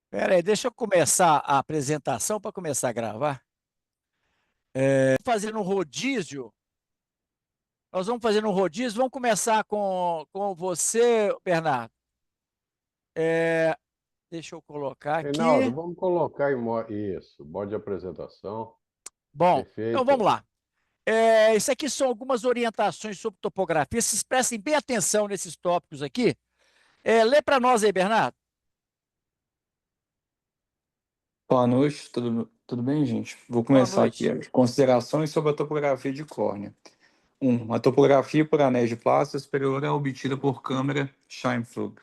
Pera aí, deixa eu começar a apresentação para começar a gravar. Fazendo um rodízio, nós vamos fazer um rodízio. Vamos começar com você, Bernardo. É, deixa eu colocar Reinaldo, aqui. vamos colocar isso, bode de apresentação. Bom, então vamos Perfeito. lá. Isso aqui são algumas orientações sobre topografia. Vocês prestem bem atenção nesses tópicos aqui. Lê para nós aí, Bernardo. Boa noite, tudo bem, gente? Vou Boa começar aqui noite. as considerações sobre a topografia de córnea. A topografia por anéis de plasma superior é obtida por câmera Scheimpflug.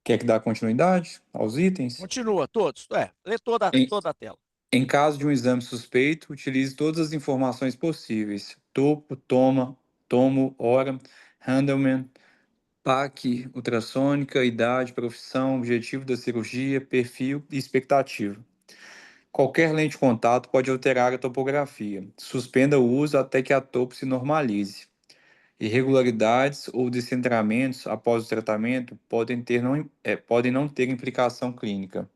Quer que dá continuidade aos itens? Continua, todos. Lê toda, Em, toda a tela. em caso de um exame suspeito, utilize todas as informações possíveis: topo, tomo, hora, Handelman, PAC, ultrassônica, idade, profissão, objetivo da cirurgia, perfil e expectativa. Qualquer lente de contato pode alterar a topografia. Suspenda o uso até que a topo se normalize. Irregularidades ou descentramentos após o tratamento podem não ter implicação clínica.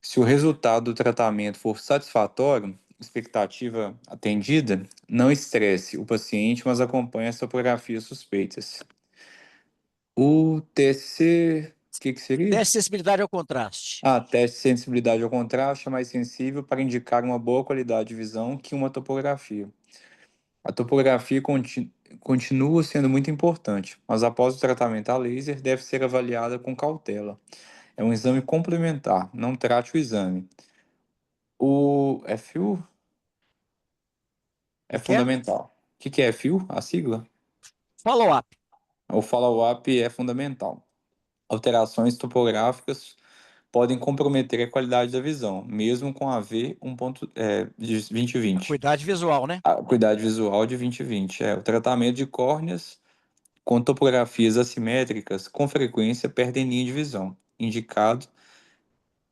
Se o resultado do tratamento for satisfatório, expectativa atendida, não estresse o paciente, mas acompanhe as topografias suspeitas. O TC, o que seria? Teste de sensibilidade ao contraste. Teste de sensibilidade ao contraste é mais sensível para indicar uma boa qualidade de visão que uma topografia. A topografia continua sendo muito importante, mas após o tratamento a laser deve ser avaliada com cautela. É um exame complementar, não trate o exame. O FU é Que é? fundamental. O que é FU? A sigla? Follow-up. O follow-up é fundamental. Alterações topográficas podem comprometer a qualidade da visão, mesmo com a V de 20/20. Acuidade visual, né? A acuidade visual de 20/20. O tratamento de córneas com topografias assimétricas com frequência perdem linha de visão. Indicado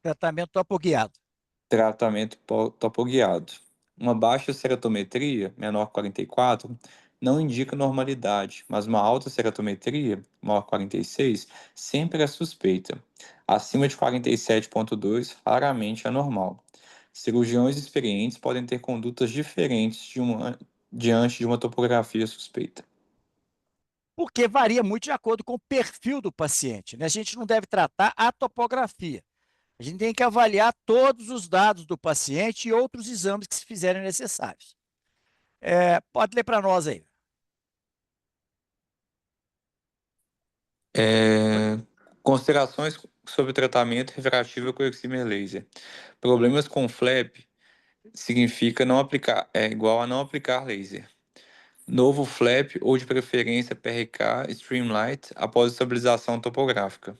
Tratamento topoguiado. tratamento topoguiado. Uma baixa ceratometria, menor que 44, não indica normalidade, mas uma alta ceratometria, maior que 46, sempre é suspeita. Acima de 47,2, raramente é normal. Cirurgiões experientes podem ter condutas diferentes diante de uma topografia suspeita. Porque varia muito de acordo com o perfil do paciente, né? A gente não deve tratar a topografia. A gente tem que avaliar todos os dados do paciente e outros exames que se fizerem necessários. Pode ler para nós aí. É, Considerações sobre o tratamento refrativo com excimer laser. Problemas com flap significa não aplicar, é igual a não aplicar laser. Novo flap ou de preferência PRK Streamlight após estabilização topográfica.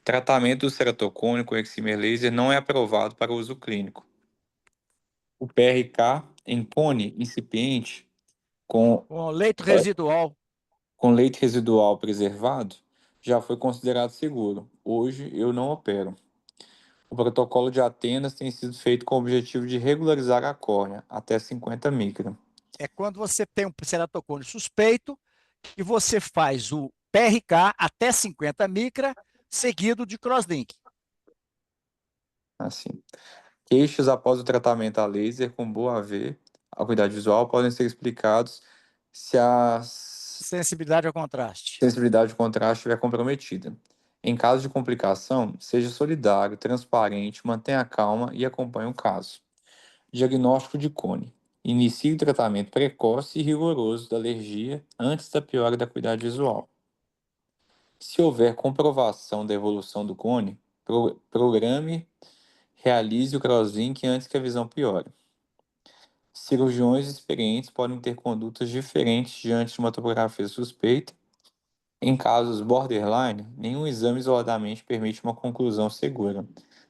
Tratamento do ceratocone com excimer laser não é aprovado para uso clínico. O PRK em cone incipiente com, Com leito residual, com leite residual preservado já foi considerado seguro. Hoje eu não opero. O protocolo de Atenas tem sido feito com o objetivo de regularizar a córnea até 50 micra. é quando você tem um ceratocone suspeito e você faz o PRK até 50 micra, seguido de crosslink. Assim. Queixas após o tratamento a laser com boa AV, acuidade visual, podem ser explicados se a Sensibilidade ao contraste. sensibilidade de contraste estiver comprometida. Em caso de complicação, seja solidário, transparente, mantenha a calma e acompanhe o caso. Diagnóstico de cone. Inicie o tratamento precoce e rigoroso da alergia antes da piora da acuidade visual. Se houver comprovação da evolução do cone, programe, realize o crosslink antes que a visão piore. Cirurgiões experientes podem ter condutas diferentes diante de uma topografia suspeita. Em casos borderline, nenhum exame isoladamente permite uma conclusão segura.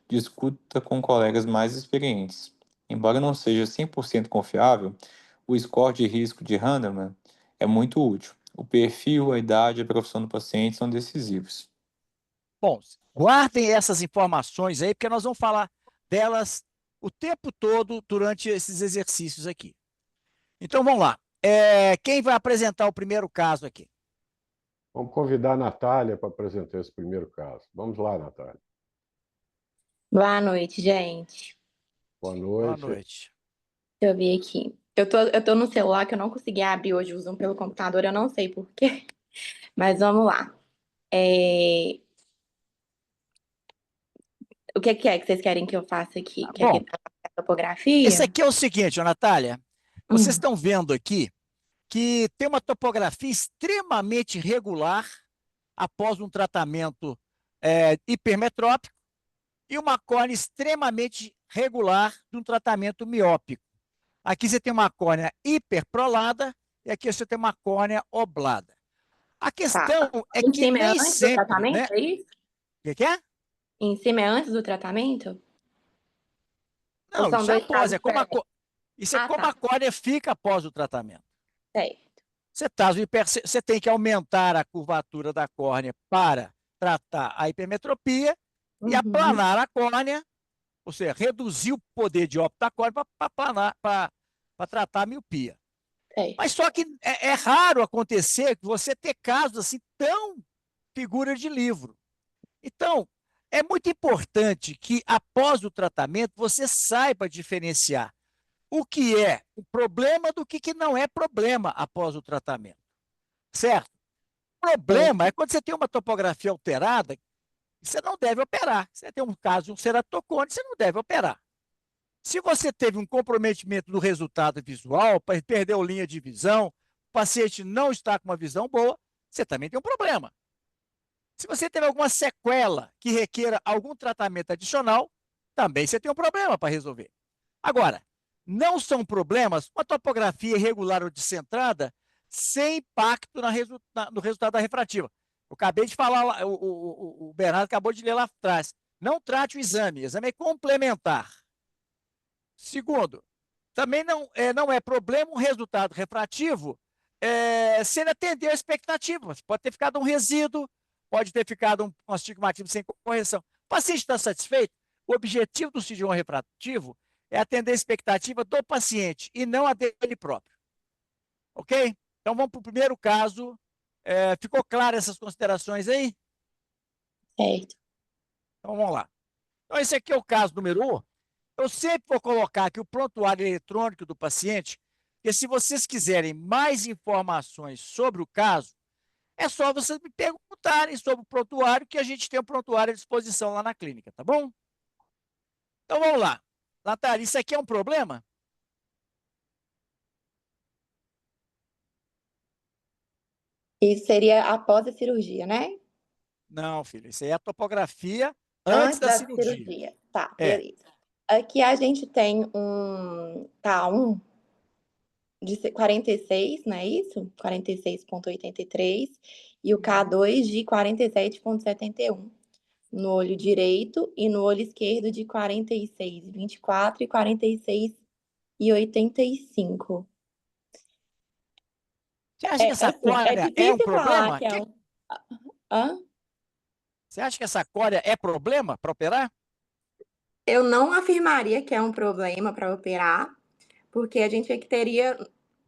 Discuta com colegas mais experientes. Embora não seja 100% confiável, o score de risco de Handelman é muito útil. O perfil, a idade e a profissão do paciente são decisivos. Bom, guardem essas informações aí, porque nós vamos falar delas o tempo todo durante esses exercícios aqui. Então vamos lá. Quem vai apresentar o primeiro caso aqui? Vamos convidar a Natália para apresentar esse primeiro caso. Vamos lá, Natália. Boa noite, gente. Boa Boa noite. noite. Deixa eu ver aqui. Eu tô no celular que eu não consegui abrir hoje o Zoom pelo computador, eu não sei por quê. Mas vamos lá. É, O que é que vocês querem que eu faça aqui? Quer que Bom, trabalhe a esse topografia? aqui é o seguinte, ô, Natália. Vocês Hum, estão vendo aqui que tem uma topografia extremamente regular após um tratamento hipermetrópico e uma córnea extremamente regular de um tratamento miópico. Aqui você tem uma córnea hiperprolada e aqui você tem uma córnea oblada. A tá. questão é Em que cima é nem antes do sempre, tratamento, né? é isso? O que é? Em cima é antes do tratamento? Ou Não, são isso é dois após, casos diferentes? isso é Ah, como a tá. córnea fica após o tratamento. Certo. Você tem que aumentar a curvatura da córnea para tratar a hipermetropia e Uhum, aplanar a córnea, ou seja, reduzir o poder de óbito da córnea para tratar a miopia. certo. Mas só que é raro acontecer que você ter casos assim tão figura de livro. Então, é muito importante que após o tratamento você saiba diferenciar o que é o problema do que não é problema após o tratamento, certo? O problema Certo. é quando você tem uma topografia alterada, você não deve operar. Você tem um caso de um ceratocone, você não deve operar. Se você teve um comprometimento do resultado visual, perdeu linha de visão, o paciente não está com uma visão boa, você também tem um problema. Se você teve alguma sequela que requeira algum tratamento adicional, também você tem um problema para resolver. Agora, não são problemas uma topografia irregular ou descentrada sem impacto no resultado da refrativa. Eu acabei de falar, o Bernardo acabou de ler lá atrás. Não trate o exame é complementar. Segundo, também não é problema um resultado refrativo se ele atendeu a expectativa. Pode ter ficado um resíduo, pode ter ficado um astigmatismo sem correção. O paciente está satisfeito? O objetivo do cirurgião refrativo é atender a expectativa do paciente e não a dele próprio. Ok? Então vamos para o primeiro caso. Ficou claro essas considerações aí? Certo. Então vamos lá. Então esse aqui é o caso número 1. Eu sempre vou colocar aqui o prontuário eletrônico do paciente, porque se vocês quiserem mais informações sobre o caso, é só vocês me perguntarem sobre o prontuário, que a gente tem o prontuário à disposição lá na clínica, tá bom? Então vamos lá. Natália, isso aqui é um problema? Isso seria após a cirurgia, né? Não, filho, isso aí é a topografia antes Antes da da cirurgia. cirurgia. Tá, É. beleza. Aqui a gente tem um K1 de 46, não é isso? 46,83 e o K2 de 47,71 no olho direito e no olho esquerdo de 46,24 e 46,85. Você acha que É essa assim, é córnea é um difícil falar problema? que é um. Hã? Você acha que essa córnea é problema para operar? Eu não afirmaria que é um problema para operar, porque a gente é que teria,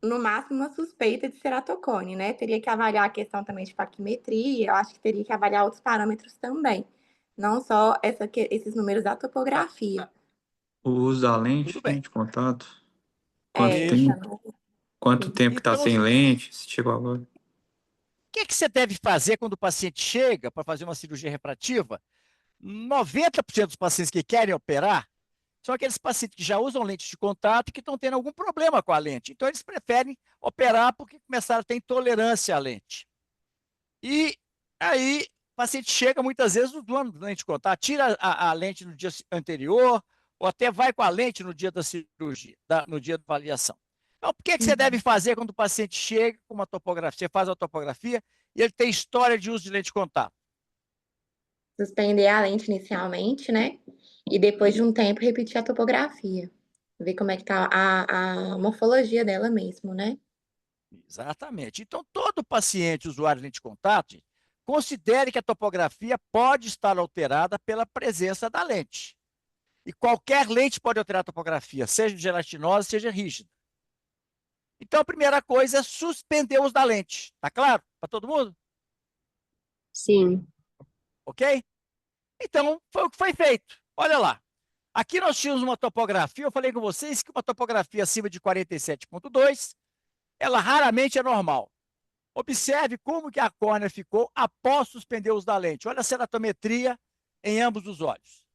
no máximo, uma suspeita de ceratocone, né? Teria que avaliar a questão também de paquimetria, eu acho que teria que avaliar outros parâmetros também, não só esses números da Tá, topografia. O uso da tudo lente, né, bem. de contato. Quanto Isso. tempo? Quanto tempo que tá Então, sem lente? Se chegou agora. o que você deve fazer quando o paciente chega para fazer uma cirurgia refrativa? 90% dos pacientes que querem operar são aqueles pacientes que já usam lente de contato e que estão tendo algum problema com a lente. Então, eles preferem operar porque começaram a ter intolerância à lente. E aí, o paciente chega muitas vezes usando lente de contato, tira a lente no dia anterior, ou até vai com a lente no dia da cirurgia, no dia da avaliação. Então, o que você deve Uhum. fazer quando o paciente chega com uma topografia? Você faz a topografia e ele tem história de uso de lente de contato. Suspender a lente inicialmente, né? E depois de um tempo repetir a topografia. Ver como é que tá a morfologia dela mesmo, né? Exatamente. Então, todo paciente usuário de lente de contato, gente, considere que a topografia pode estar alterada pela presença da lente. E qualquer lente pode alterar a topografia, seja gelatinosa, seja rígida. Então, a primeira coisa é suspender o uso da lente. Tá claro? Para todo mundo? Sim. Ok? Então, foi o que foi feito. Olha lá. Aqui nós tínhamos uma topografia, eu falei com vocês que uma topografia acima de 47,2, ela raramente é normal. Observe como que a córnea ficou após suspender o uso da lente. Olha a ceratometria em ambos os olhos.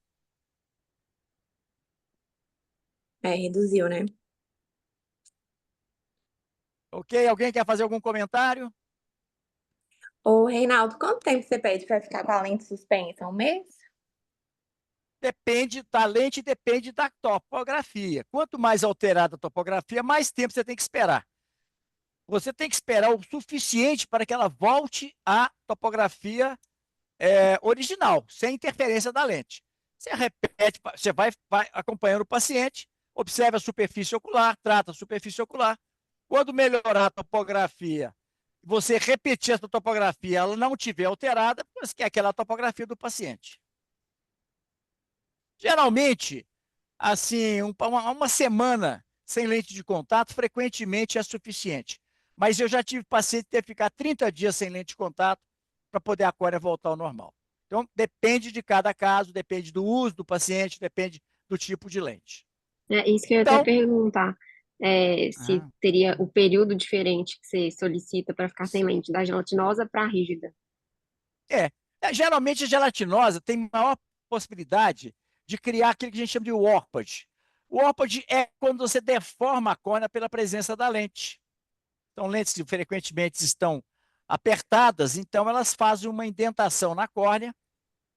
Reduziu, né? Ok? Alguém quer fazer algum comentário? Ô, Reinaldo, quanto tempo você pede para ficar com a lente suspensa? Um mês? Depende da lente, depende da topografia. Quanto mais alterada a topografia, mais tempo você tem que esperar. Você tem que esperar o suficiente para que ela volte à topografia original, sem interferência da lente. Você repete, você vai acompanhando o paciente, observa a superfície ocular, trata a superfície ocular. Quando melhorar a topografia, você repetir essa topografia, ela não estiver alterada, você quer aquela topografia do paciente. Geralmente, assim, uma semana sem lente de contato, frequentemente é suficiente. Mas eu já tive paciente ter que ficar 30 dias sem lente de contato para poder a córnea voltar ao normal. Então, depende de cada caso, depende do uso do paciente, depende do tipo de lente. É isso que eu ia até Então, perguntar. Se teria o período diferente que você solicita para ficar sem lente, da gelatinosa para a rígida. geralmente a gelatinosa tem maior possibilidade de criar aquilo que a gente chama de warpage. O warpage é quando você deforma a córnea pela presença da lente. Então, lentes que frequentemente estão apertadas, então elas fazem uma indentação na córnea,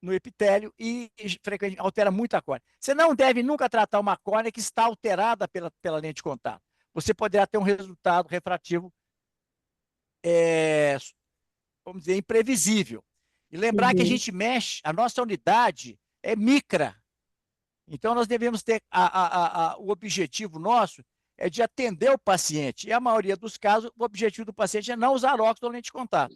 no epitélio, e frequentemente altera muito a córnea. Você não deve nunca tratar uma córnea que está alterada pela lente de contato. Você poderá ter um resultado refrativo, vamos dizer, imprevisível. E lembrar que a gente mexe, a nossa unidade é micra. Então, nós devemos ter, o objetivo nosso é de atender o paciente. E a maioria dos casos, o objetivo do paciente é não usar óculos ou lente de contato.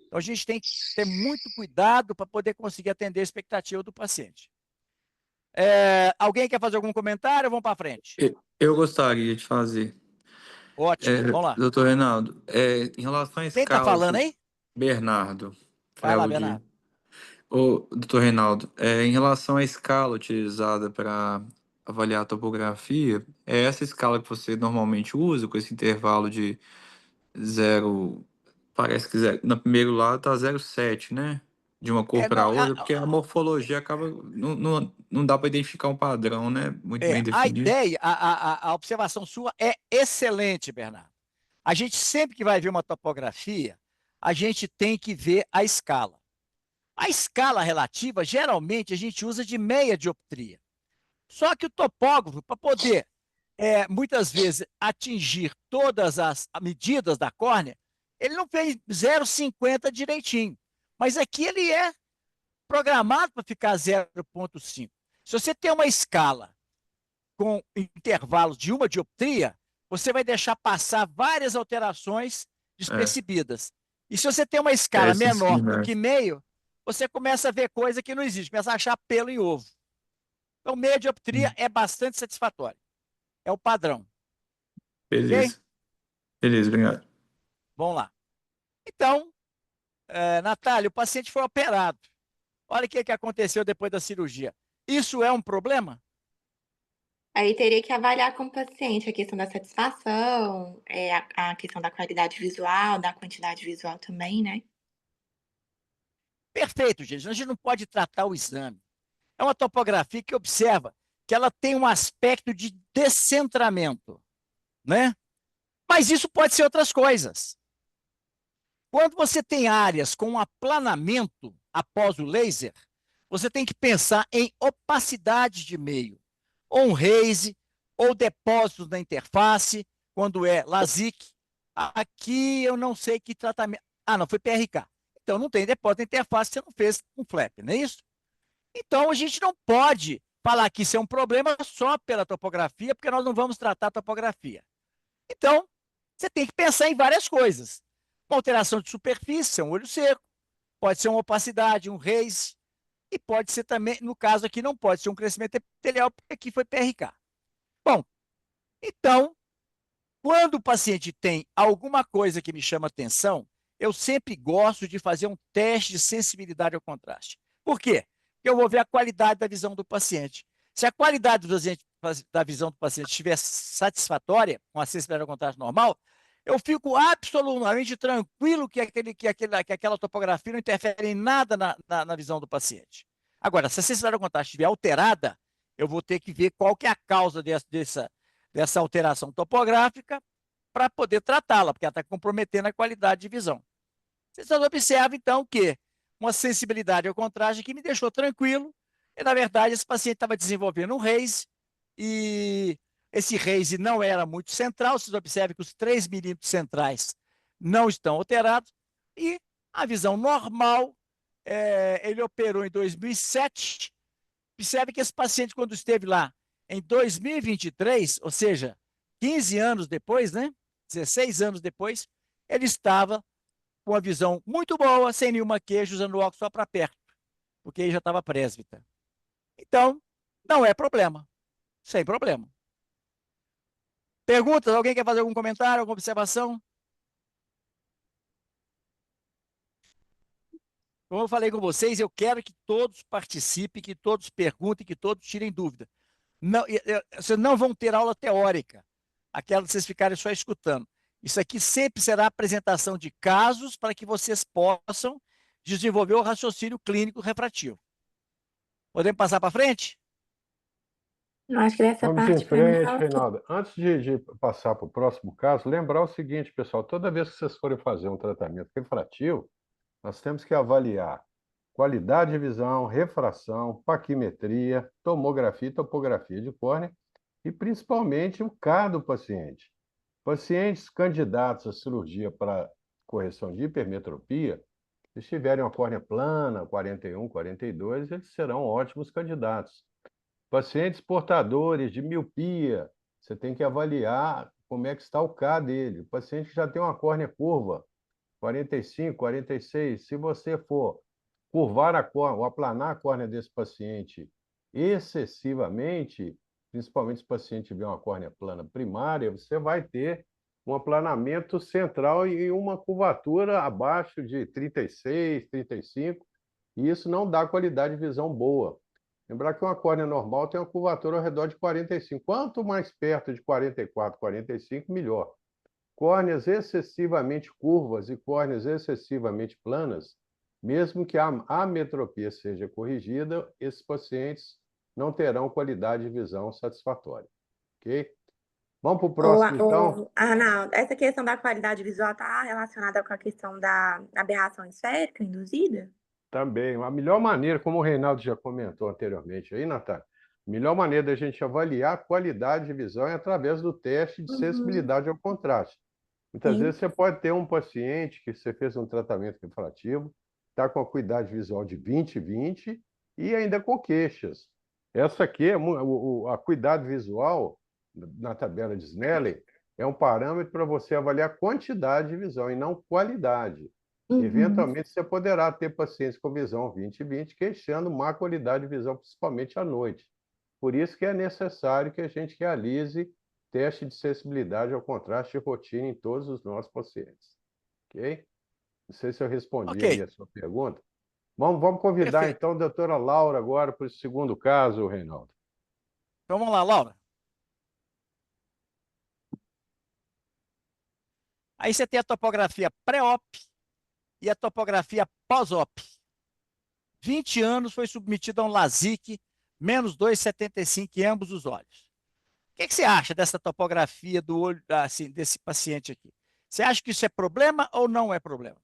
Então, a gente tem que ter muito cuidado para poder conseguir atender a expectativa do paciente. Alguém quer fazer algum comentário? Vamos para frente. Eu gostaria de fazer. Ótimo, vamos lá. Doutor Reinaldo, em relação à Quem está escala falando aí? Bernardo, Vai lá, Frelo de... Bernardo. Ô, doutor Reinaldo, em relação à escala utilizada para avaliar a topografia, é essa escala que você normalmente usa, com esse intervalo de 0, parece que no primeiro lado está 0,7, né? De uma cor para Não, outra, porque a morfologia acaba, não dá para identificar um padrão, né? Muito bem a definido. ideia, a observação sua é excelente, Bernardo. A gente sempre que vai ver uma topografia, a gente tem que ver a escala. A escala relativa, geralmente, a gente usa de meia dioptria. Só que o topógrafo, para poder, muitas vezes, atingir todas as medidas da córnea, ele não fez 0,50 direitinho. Mas aqui ele é programado para ficar 0,5. Se você tem uma escala com intervalos de uma dioptria, você vai deixar passar várias alterações despercebidas. E se você tem uma escala menor do que meio, você começa a ver coisa que não existe, começa a achar pelo em ovo. Então, meia dioptria é bastante satisfatório. É o padrão. Beleza. Okay? Beleza, obrigado. Vamos lá. Então, Natália, o paciente foi operado. Olha o que aconteceu depois da cirurgia. Isso é um problema? Aí teria que avaliar com o paciente a questão da satisfação, a questão da qualidade visual, da quantidade visual também, né? Perfeito, gente. A gente não pode tratar o exame. É uma topografia que observa que ela tem um aspecto de descentramento, né? Mas isso pode ser outras coisas. Quando você tem áreas com aplanamento após o laser, você tem que pensar em opacidade de meio, ou um haze, ou depósitos na interface, quando é LASIK. Aqui eu não sei que tratamento. Não, foi PRK. Então não tem depósito na interface, você não fez um flap, não é isso? Então a gente não pode falar que isso é um problema só pela topografia, porque nós não vamos tratar a topografia. Então, você tem que pensar em várias coisas. Uma alteração de superfície, um olho seco, pode ser uma opacidade, um haze, e pode ser também, no caso aqui, não pode ser um crescimento epitelial, porque aqui foi PRK. Bom, então, quando o paciente tem alguma coisa que me chama atenção, eu sempre gosto de fazer um teste de sensibilidade ao contraste. Por quê? que eu vou ver a qualidade da visão do paciente. Se a qualidade da visão do paciente estiver satisfatória, com a sensibilidade ao contraste normal, eu fico absolutamente tranquilo que aquela topografia não interfere em nada na visão do paciente. Agora, se a sensibilidade ao contraste estiver alterada, eu vou ter que ver qual que é a causa dessa alteração topográfica para poder tratá-la, porque ela está comprometendo a qualidade de visão. Vocês observam, então, que uma sensibilidade ao contraste que me deixou tranquilo, e, na verdade, esse paciente estava desenvolvendo um RAISE, e esse RAISE não era muito central. Vocês observam que os 3 milímetros centrais não estão alterados, e a visão normal, ele operou em 2007. Observe que esse paciente, quando esteve lá em 2023, ou seja, 15 anos depois, né? 16 anos depois, ele estava com a visão muito boa, sem nenhuma queixa, usando o óculos só para perto, porque ele já estava presbítero. Então, não é problema. Sem problema. Perguntas? Alguém quer fazer algum comentário, alguma observação? Como eu falei com vocês, eu quero que todos participem, que todos perguntem, que todos tirem dúvida. Não, vocês não vão ter aula teórica, aquela de vocês ficarem só escutando. Isso aqui sempre será apresentação de casos para que vocês possam desenvolver o raciocínio clínico refrativo. Podemos passar para frente? Eu acho que dessa Vamos parte em para mim frente, fala tudo. Reinaldo. Antes de passar para o próximo caso, lembrar o seguinte, pessoal: toda vez que vocês forem fazer um tratamento refrativo, nós temos que avaliar qualidade de visão, refração, paquimetria, tomografia e topografia de córnea e, principalmente, o K do paciente. Pacientes candidatos à cirurgia para correção de hipermetropia, se tiverem uma córnea plana, 41, 42, eles serão ótimos candidatos. Pacientes portadores de miopia, você tem que avaliar como é que está o K dele. O paciente que já tem uma córnea curva, 45, 46, se você for curvar a córnea ou aplanar a córnea desse paciente excessivamente, principalmente se o paciente tiver uma córnea plana primária, você vai ter um aplanamento central e uma curvatura abaixo de 36, 35, e isso não dá qualidade de visão boa. Lembrar que uma córnea normal tem uma curvatura ao redor de 45. Quanto mais perto de 44, 45, melhor. Córneas excessivamente curvas e córneas excessivamente planas, mesmo que a ametropia seja corrigida, esses pacientes não terão qualidade de visão satisfatória. Ok? Vamos para o próximo, então? Arnaldo, essa questão da qualidade visual está relacionada com a questão da aberração esférica induzida? Também. A melhor maneira, como o Reinaldo já comentou anteriormente aí, Natália, a melhor maneira da gente avaliar a qualidade de visão é através do teste de sensibilidade ao contraste. Muitas Sim. vezes você pode ter um paciente que você fez um tratamento refrativo, está com a acuidade visual de 20/20 e ainda com queixas. Essa aqui, a acuidade visual, na tabela de Snellen, é um parâmetro para você avaliar quantidade de visão e não qualidade. Eventualmente, você poderá ter pacientes com visão 20/20 queixando má qualidade de visão, principalmente à noite. Por isso que é necessário que a gente realize teste de sensibilidade ao contraste de rotina em todos os nossos pacientes. Ok? Não sei se eu respondi aí a sua pergunta. Vamos convidar, Perfeito. então, a doutora Laura agora para o segundo caso, Reinaldo. Então vamos lá, Laura. Aí você tem a topografia pré-op e a topografia pós-op. 20 anos, foi submetido a um LASIK, menos 2,75 em ambos os olhos. O que você acha dessa topografia do olho, assim, desse paciente aqui? Você acha que isso é problema ou não é problema?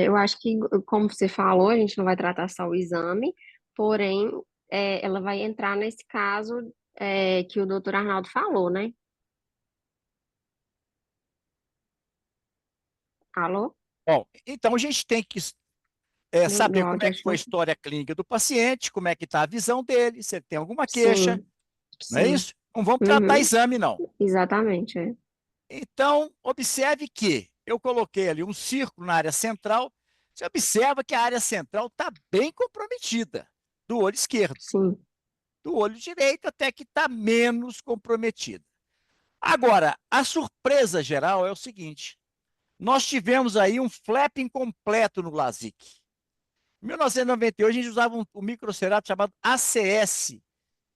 Eu acho que, como você falou, a gente não vai tratar só o exame, porém, ela vai entrar nesse caso que o doutor Arnaldo falou, né? Alô? Bom, então a gente tem que saber Meu como áudio é que acho que foi a não. história clínica do paciente, como é que está a visão dele, se ele tem alguma queixa, Sim, não é sim. isso? Não vamos tratar Uhum, exame, não. exatamente, é. Então, observe que eu coloquei ali um círculo na área central. Você observa que a área central está bem comprometida, do olho esquerdo. Sim. Do olho direito até que está menos comprometida. Agora, a surpresa geral é o seguinte: nós tivemos aí um flap incompleto no LASIK. Em 1998, a gente usava um microcerato chamado ACS.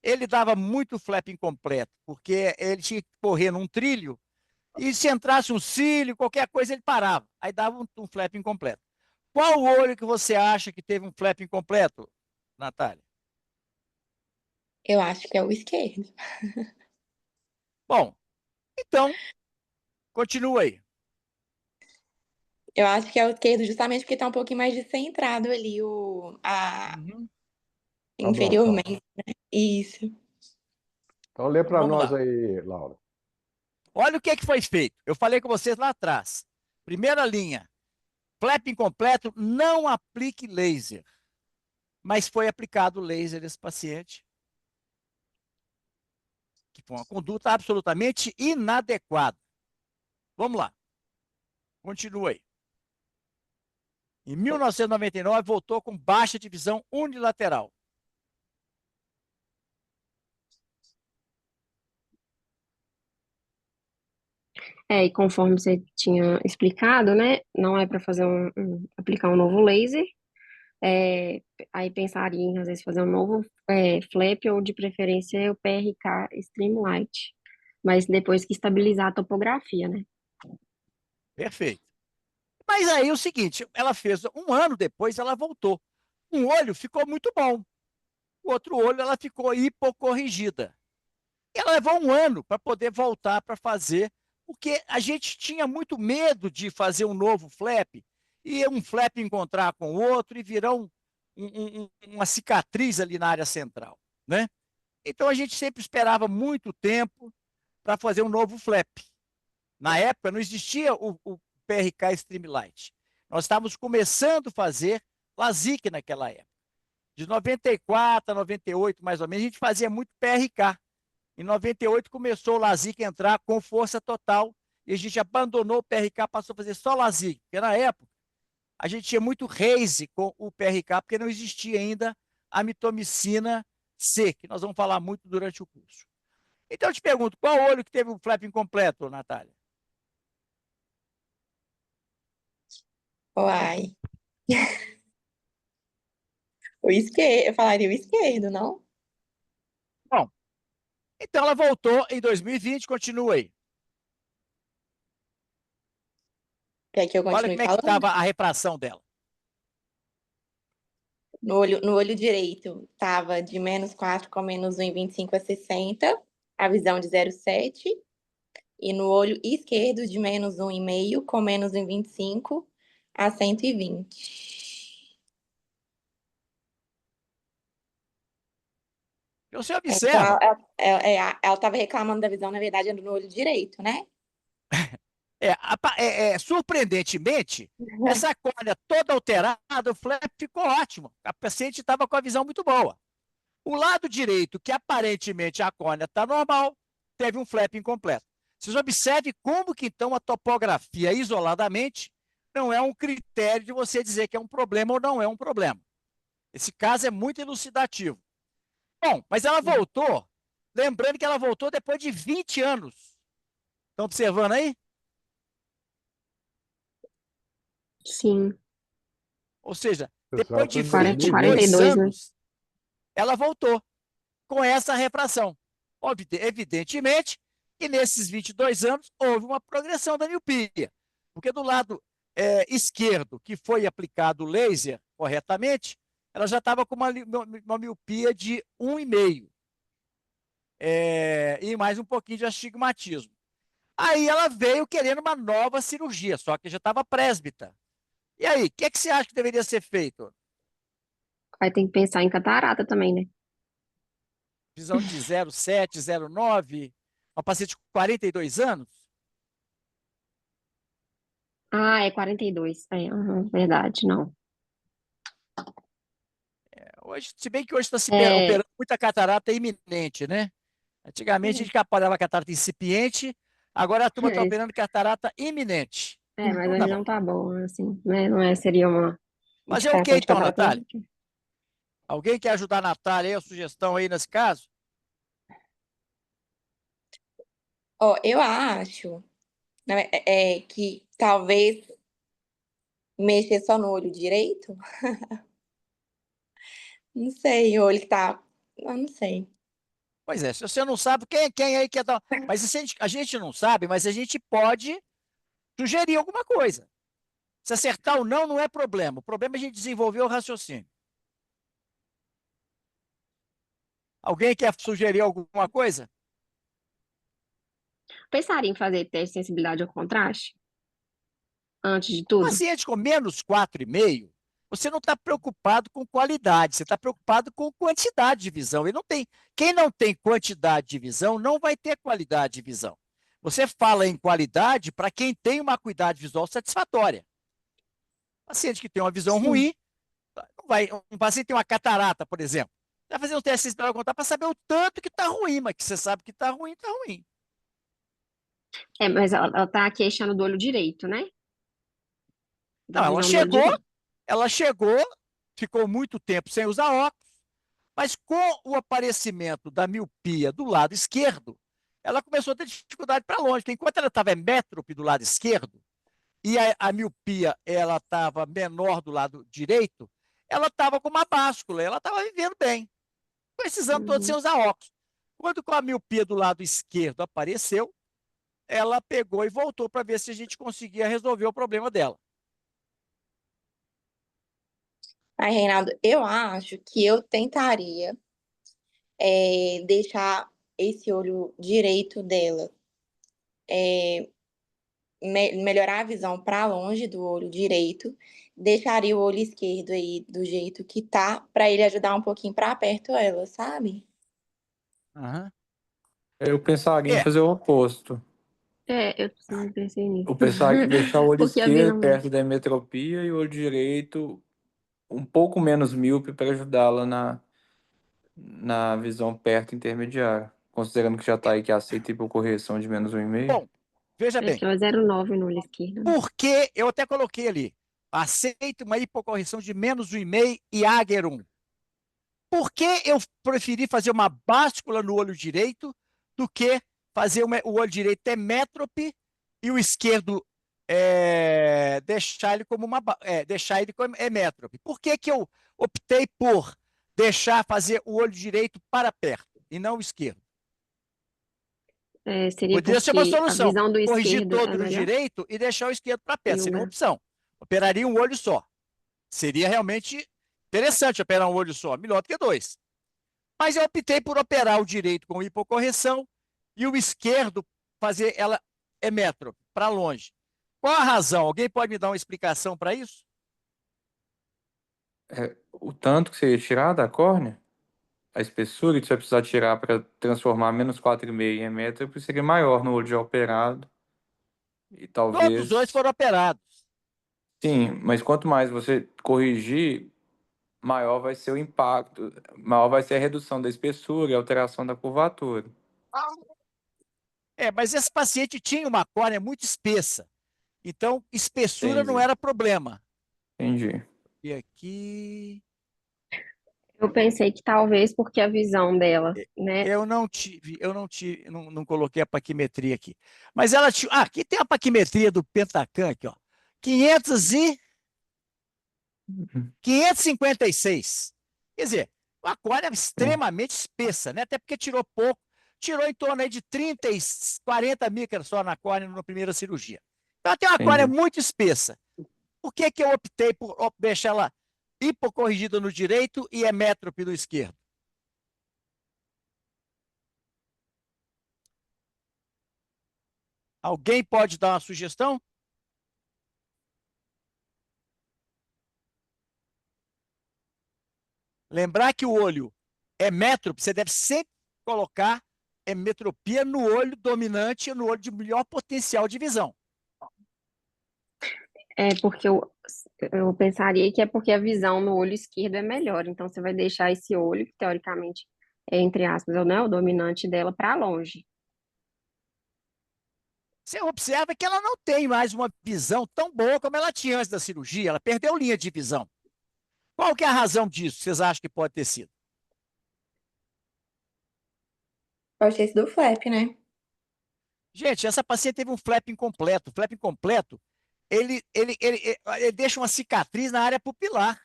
Ele dava muito flap incompleto, porque ele tinha que correr num trilho e se entrasse um cílio, qualquer coisa, ele parava. Aí dava um flap incompleto. Qual olho que você acha que teve um flap incompleto, Natália? Eu acho que é o esquerdo. Bom, então, continua aí. Eu acho que é o esquerdo justamente porque tá um pouquinho mais descentrado ali, Uhum. Ablação. inferiormente. Isso. Então, lê Então, para vamos nós lá. aí, Laura. Olha o que é que foi feito. Eu falei com vocês lá atrás. Primeira linha, flap incompleto, não aplique laser. Mas foi aplicado laser nesse paciente, que foi uma conduta absolutamente inadequada. Vamos lá. Continua aí. Em 1999, voltou com baixa divisão unilateral. E conforme você tinha explicado, né, não é para fazer aplicar um novo laser, é, aí pensaria em, às vezes, fazer um novo flap ou, de preferência, o PRK Streamlight, mas depois que estabilizar a topografia, né? Perfeito. Mas aí o seguinte, ela fez um ano depois, ela voltou. Um olho ficou muito bom. O outro olho, ela ficou hipocorrigida. Ela levou um ano para poder voltar para fazer, porque a gente tinha muito medo de fazer um novo flap, e um flap encontrar com o outro e virar uma cicatriz ali na área central, né? Então a gente sempre esperava muito tempo para fazer um novo flap. Na época não existia o PRK Streamlight. Nós estávamos começando a fazer LASIK naquela época. De 94 a 98, mais ou menos, a gente fazia muito PRK. Em 98 começou o LASIK a entrar com força total e a gente abandonou o PRK, passou a fazer só LASIK, porque na época a gente tinha muito raise com o PRK, porque não existia ainda a mitomicina C, que nós vamos falar muito durante o curso. Então eu te pergunto, qual olho que teve o flap incompleto, Natália? Uai. O esquerdo, eu falaria o esquerdo, não? Bom, então ela voltou em 2020, continua aí. Quer que eu Olha continue como é que falando? estava a refração dela. No olho direito, tava de -4 com -1,25 a 60, a visão de 0,7. E no olho esquerdo, de -1,5 com -1,25 a 120. Você Então, observa, ela estava reclamando da visão, na verdade, no olho direito, né? surpreendentemente, essa córnea toda alterada, o flap ficou ótimo. A paciente estava com a visão muito boa. O lado direito, que aparentemente a córnea está normal, teve um flap incompleto. Vocês observem como que então a topografia isoladamente não é um critério de você dizer que é um problema ou não é um problema. Esse caso é muito elucidativo. Bom, mas ela voltou, lembrando que ela voltou depois de 20 anos. Estão observando aí? Sim, Ou seja, depois Exato, de em 22 2020. 42, né? anos, ela voltou com essa refração. Evidentemente que nesses 22 anos houve uma progressão da miopia, porque do lado esquerdo, que foi aplicado o laser corretamente, ela já estava com uma miopia de 1,5 e mais um pouquinho de astigmatismo. Aí ela veio querendo uma nova cirurgia, só que já estava presbita. E aí, o que, que você acha que deveria ser feito? Vai ter que pensar em catarata também, né? Visão de 0,7, 0,9, uma paciente com 42 anos? Ah, é 42. Verdade, não. Hoje, se bem que hoje está se É, operando muita catarata iminente, né? Antigamente a gente operava catarata incipiente, agora a turma está é, operando catarata iminente. mas Então a tá bom. visão tá boa, assim, né? Não é, seria uma Mas é o que indicação de então, catarata. Natália? Alguém quer ajudar a Natália aí, a sugestão aí nesse caso? Ó, eu acho, né, que Talvez mexer só no olho direito? Não sei, o olho tá. Eu não sei. Pois é, se você não sabe, quem aí quer dar. Mas se a gente não sabe, mas a gente pode sugerir alguma coisa. Se acertar ou não, não é problema. O problema é a gente desenvolver o raciocínio. Alguém quer sugerir alguma coisa? Pensaria em fazer teste de sensibilidade ao contraste, antes de O tudo? paciente com menos 4,5, você não está preocupado com qualidade, você está preocupado com quantidade de visão. E não tem, quem não tem quantidade de visão não vai ter qualidade de visão. Você fala em qualidade para quem tem uma acuidade visual satisfatória. Paciente que tem uma visão Sim. ruim, não vai, um paciente tem uma catarata, por exemplo, vai fazer um teste de sensibilidade ao contraste para saber o tanto que está ruim, mas que você sabe que está ruim, está ruim. É, mas ela tá queixando do olho direito, né? Da Não, visão do olho direito. ela chegou, ficou muito tempo sem usar óculos, mas com o aparecimento da miopia do lado esquerdo, ela começou a ter dificuldade para longe. Porque enquanto ela estava métrope do lado esquerdo e a miopia ela estava menor do lado direito, ela estava com uma báscula, ela estava vivendo bem, com esses anos todos sem Uhum. usar óculos. Quando com a miopia do lado esquerdo apareceu, ela pegou e voltou para ver se a gente conseguia resolver o problema dela. Aí, Reinaldo, eu acho que eu tentaria deixar esse olho direito dela, melhorar a visão para longe do olho direito, deixaria o olho esquerdo aí do jeito que tá, para ele ajudar um pouquinho para perto ela, sabe? Uhum. Eu pensaria em É, fazer o oposto. Eu também pensei nisso. Eu pensaria em deixar o olho Porque a esquerdo visão dela. perto da hemetropia e o olho direito um pouco menos míope para ajudá-la na visão perto intermediária. Considerando que já está aí que aceita hipocorreção de menos 1,5. bom, veja É bem, porque ela é 0,9 no olho esquerdo, né? porque eu até coloquei ali, aceita uma hipocorreção de menos 1,5 e Ager 1. Por que eu preferi fazer uma báscula no olho direito do que fazer o olho direito hemétrope e o esquerdo deixar ele como deixar ele como hemétrope? Por que que eu optei por fazer o olho direito para perto e não o esquerdo? Seria Poderia ser uma porque a solução. visão do Corrigir esquerdo é todo no melhor direito e deixar o esquerdo para e perto. o Seria uma outro. opção. Operaria um olho só. Seria realmente interessante operar um olho só. Melhor do que dois. Mas eu optei por operar o direito com hipocorreção e o esquerdo fazer ela hemétrope, para longe. Qual a razão? Alguém pode me dar uma explicação para isso? O tanto que você ia tirar da córnea, a espessura que você vai precisar tirar para transformar menos 4,5 em hemétrope seria maior no olho já operado. E Todos os dois talvez. foram operados. Sim, mas quanto mais você corrigir, maior vai ser o impacto, maior vai ser a redução da espessura e alteração da curvatura. Mas esse paciente tinha uma córnea muito espessa. Então, espessura não Entendi, era problema. entendi. E aqui. Eu pensei que talvez porque a visão dela, né? Eu não coloquei a paquimetria aqui. Mas ela tinha. Ah, aqui tem a paquimetria do Pentacan, aqui, ó. 500 e. 556. Quer dizer, a córnea é Sim, extremamente espessa, né? Até porque tirou pouco, tirou em torno aí de 30 e 40 micras só na córnea na primeira cirurgia. Então, ela tem uma córnea entendi. muito espessa. Por que que eu optei por deixar ela hipocorrigida no direito e hemétrope no esquerdo? Alguém pode dar uma sugestão? Lembrar que o olho hemétrope, você deve sempre colocar hemetropia no olho dominante, no olho de melhor potencial de visão. É porque eu pensaria que é porque a visão no olho esquerdo é melhor. Então você vai deixar esse olho, que teoricamente é, entre aspas, ou não, o dominante dela, para longe. Você observa que ela não tem mais uma visão tão boa como ela tinha antes da cirurgia, ela perdeu linha de visão. Qual que é a razão disso? Vocês acham que pode ter sido? Pode ter sido o flap, né? Gente, essa paciente teve um flap incompleto. O flap incompleto ele deixa uma cicatriz na área pupilar.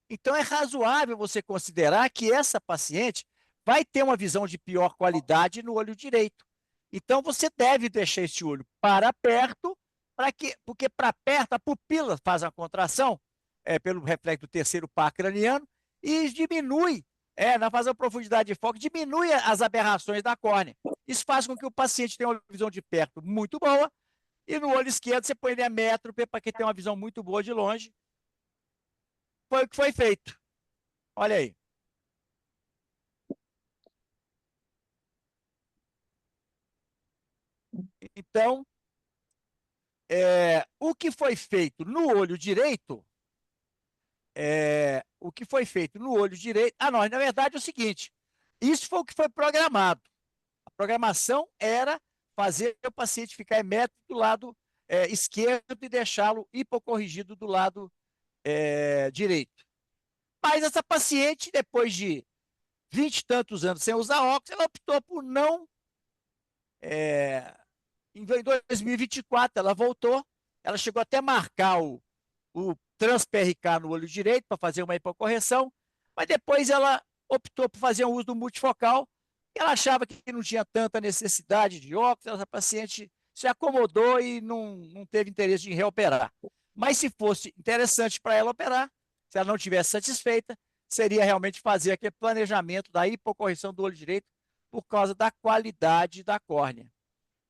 Então, é razoável você considerar que essa paciente vai ter uma visão de pior qualidade no olho direito. Então, você deve deixar esse olho para perto, porque para perto a pupila faz a contração pelo reflexo do terceiro par craniano e diminui, na fazendo profundidade de foco, diminui as aberrações da córnea. Isso faz com que o paciente tenha uma visão de perto muito boa e no olho esquerdo você põe ele a métrope para que tenha uma visão muito boa de longe. Foi o que foi feito. Olha aí. Então, o que foi feito no olho direito, o que foi feito no olho direito. Não, na verdade é o seguinte: isso foi o que foi programado. A programação era fazer o paciente ficar emétrico do lado esquerdo e deixá-lo hipocorrigido do lado direito. Mas essa paciente, depois de 20 e tantos anos sem usar óculos, ela optou por não. Em 2024, ela voltou, ela chegou até a marcar o trans-PRK no olho direito para fazer uma hipocorreção, mas depois ela optou por fazer um uso do multifocal. Ela achava que não tinha tanta necessidade de óculos, essa paciente se acomodou e não teve interesse em reoperar. Mas se fosse interessante para ela operar, se ela não estivesse satisfeita, seria realmente fazer aquele planejamento da hipocorreção do olho direito por causa da qualidade da córnea.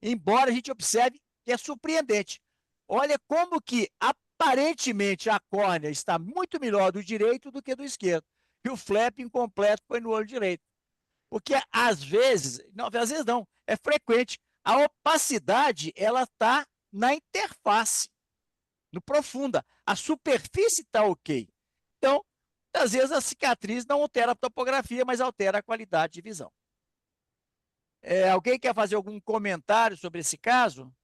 Embora a gente observe que é surpreendente. Olha como que aparentemente a córnea está muito melhor do direito do que do esquerdo. E o flap incompleto foi no olho direito. Porque às vezes não, é frequente. A opacidade, ela está na interface, no profunda. A superfície está ok. Então, às vezes a cicatriz não altera a topografia, mas altera a qualidade de visão. Alguém quer fazer algum comentário sobre esse caso?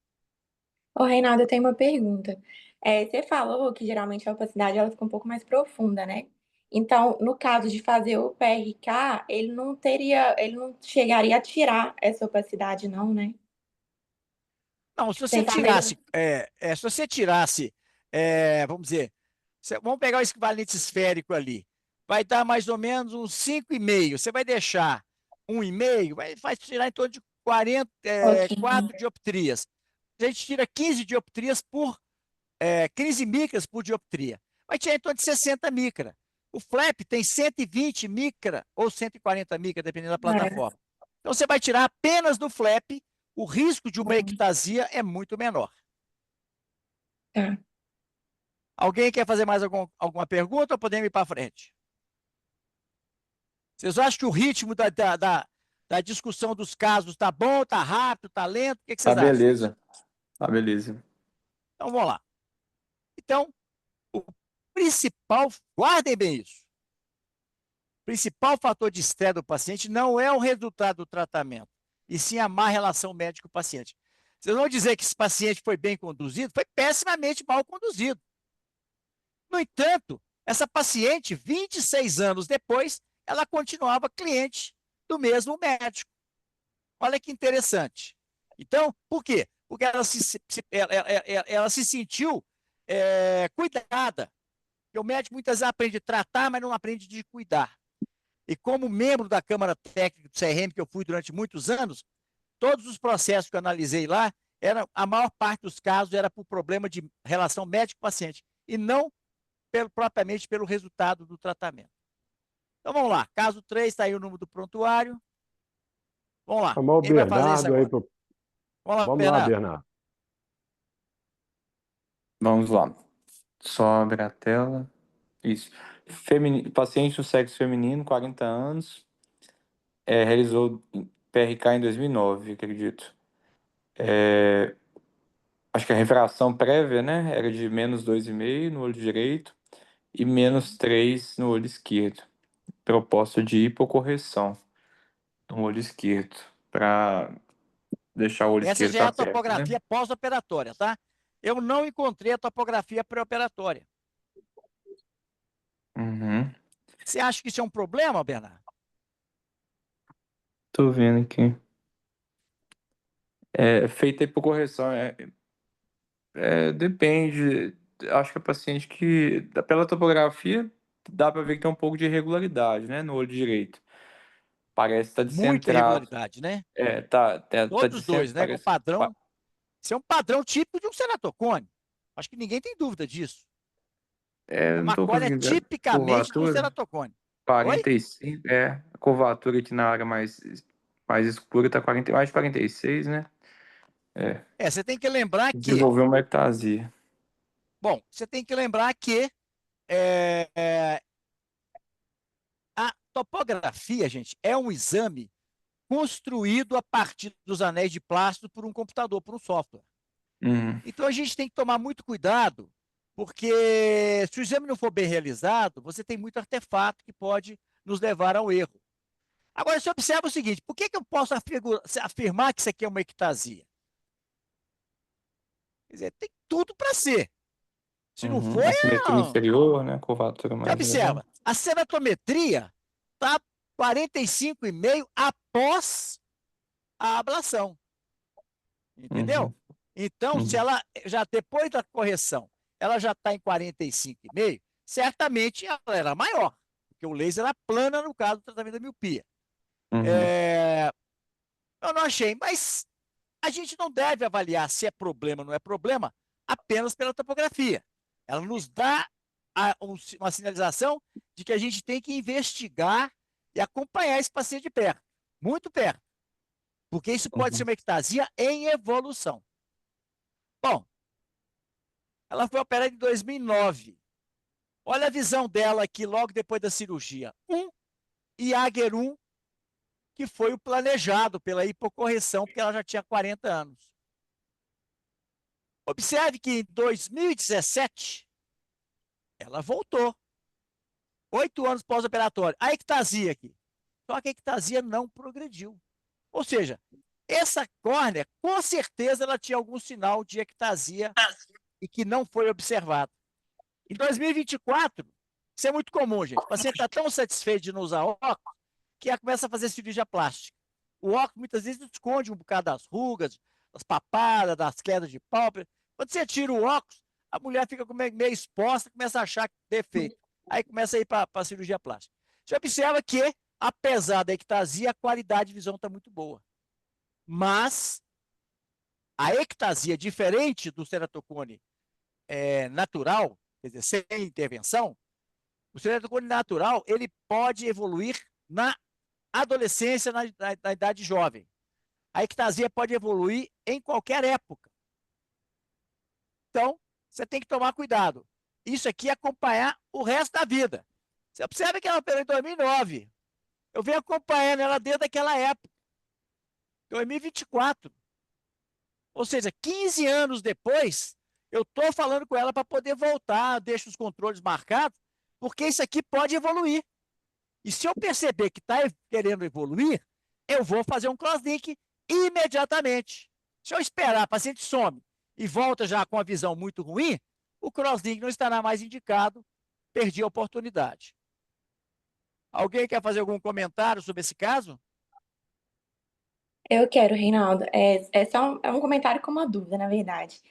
Ô, Reinaldo, eu tenho uma pergunta. Você falou que geralmente a opacidade ela fica um pouco mais profunda, né? Então, no caso de fazer o PRK, ele não chegaria a tirar essa opacidade, não, né? Não, se você Sem fazer. tirasse, se você tirasse, vamos dizer, vamos pegar o equivalente esférico ali, vai dar mais ou menos uns 5,5. Você vai deixar 1,5, vai tirar em torno de 4 dioptrias. A gente tira 15 dioptrias 15 micras por dioptria. Vai tirar em torno de 60 micra. O flap tem 120 micra ou 140 micra, dependendo da plataforma. Então, você vai tirar apenas do flap, o risco de uma ectasia é muito menor. Tá. Alguém quer fazer mais alguma pergunta ou podemos ir para frente? Vocês acham que o ritmo da discussão dos casos está bom, está rápido, está lento? O que vocês acham? Beleza. Tá beleza. Então, vamos lá. Então, o principal, guardem bem isso. O principal fator de estresse do paciente não é o resultado do tratamento, e sim a má relação médico-paciente. Vocês vão dizer que esse paciente foi bem conduzido? Foi pessimamente mal conduzido. No entanto, essa paciente, 26 anos depois, ela continuava cliente do mesmo médico. Olha que interessante. Então, por quê? Porque ela se sentiu cuidada. Porque o médico muitas vezes aprende a tratar, mas não aprende de cuidar. E como membro da Câmara Técnica do CRM, que eu fui durante muitos anos, todos os processos que eu analisei lá, a maior parte dos casos era por problema de relação médico-paciente, e não propriamente pelo resultado do tratamento. Então vamos lá, caso 3, está aí o número do prontuário. Vamos lá, Chamar o quem vai fazer isso Bernardo aí. agora? Vamos lá, Vamos lá, Bernardo. Bernardo. Vamos lá. Sobre a tela. Isso. Paciente do sexo feminino, 40 anos, realizou PRK em 2009, acredito. Acho que a refração prévia, né, era de -2,5 no olho direito e -3 no olho esquerdo. Proposta de hipocorreção no olho esquerdo, para deixar o olho Essa esquerdo já é a tá perto, né? topografia pós-operatória, tá? Eu não encontrei a topografia pré-operatória. Uhum. Você acha que isso é um problema, Bernardo? Tô vendo aqui. Feita a hipocorreção. Depende. Acho que a paciente que, pela topografia, dá para ver que tem um pouco de irregularidade, né, no olho direito. Parece estar Muita descentrado. irregularidade, né? Tá Todos os dois, descentrado. né? Com padrão. Isso é um padrão típico de um ceratocone. Acho que ninguém tem dúvida disso. É Não uma estou córnea conseguindo ver a tipicamente do curvatura. ceratocone. Oi? 45, a curvatura aqui na área mais escura tá 40, mais de 46, né? É, Você tem que lembrar que, desenvolveu uma ectasia. bom, você tem que lembrar que é, é, a topografia, gente, é um exame construído a partir dos anéis de plástico por um computador, por um software. Uhum, Então a gente tem que tomar muito cuidado, porque se o exame não for bem realizado, você tem muito artefato que pode nos levar ao erro. Agora, você observa o seguinte: por que eu posso afirmar que isso aqui é uma ectasia? Quer dizer, tem tudo para ser. Se não for, uhum. Assimetria não. inferior, né? Curvatura Você mais observa, elevada. a ceratometria está 45,5 após a ablação. Entendeu? Uhum, Então, se uhum, ela já depois da correção, ela já está em 45,5, certamente ela era maior, porque o laser era plana no caso do tratamento da miopia. uhum, É, eu não achei, mas a gente não deve avaliar se é problema ou não é problema apenas pela topografia. Ela nos dá uma sinalização de que a gente tem que investigar e acompanhar esse paciente de perto, muito perto, porque isso pode ser uhum, uma ectasia em evolução. Bom, ela foi operada em 2009. Olha a visão dela aqui logo depois da cirurgia. Iager 1, que foi o planejado pela hipocorreção, porque ela já tinha 40 anos. Observe que em 2017, ela voltou. 8 anos pós-operatório. A ectasia aqui. Só que a ectasia não progrediu. Ou seja, essa córnea, com certeza, ela tinha algum sinal de ectasia e que não foi observado. Em 2024, isso é muito comum, gente. O paciente está tão satisfeito de não usar óculos que ela começa a fazer cirurgia plástica. O óculos muitas vezes esconde um bocado das rugas, das papadas, das quedas de pálpebra. Quando você tira o óculos, a mulher fica meio exposta, começa a achar defeito. Aí começa a ir para a cirurgia plástica. Você observa que, apesar da ectasia, a qualidade de visão está muito boa. Mas a ectasia, diferente do ceratocone natural, quer dizer, sem intervenção, o ceratocone natural ele pode evoluir na adolescência, na idade jovem. A ectasia pode evoluir em qualquer época. Então, você tem que tomar cuidado. Isso aqui é acompanhar o resto da vida. Você observa que ela operou em 2009. Eu venho acompanhando ela desde aquela época, 2024. Ou seja, 15 anos depois, eu estou falando com ela para poder voltar, deixo os controles marcados, porque isso aqui pode evoluir. E se eu perceber que está querendo evoluir, eu vou fazer um crosslink imediatamente. Se eu esperar, o paciente some e volta já com a visão muito ruim, o crosslink não estará mais indicado, perdi a oportunidade. Alguém quer fazer algum comentário sobre esse caso? Eu quero, Reinaldo. É um comentário com uma dúvida, na verdade.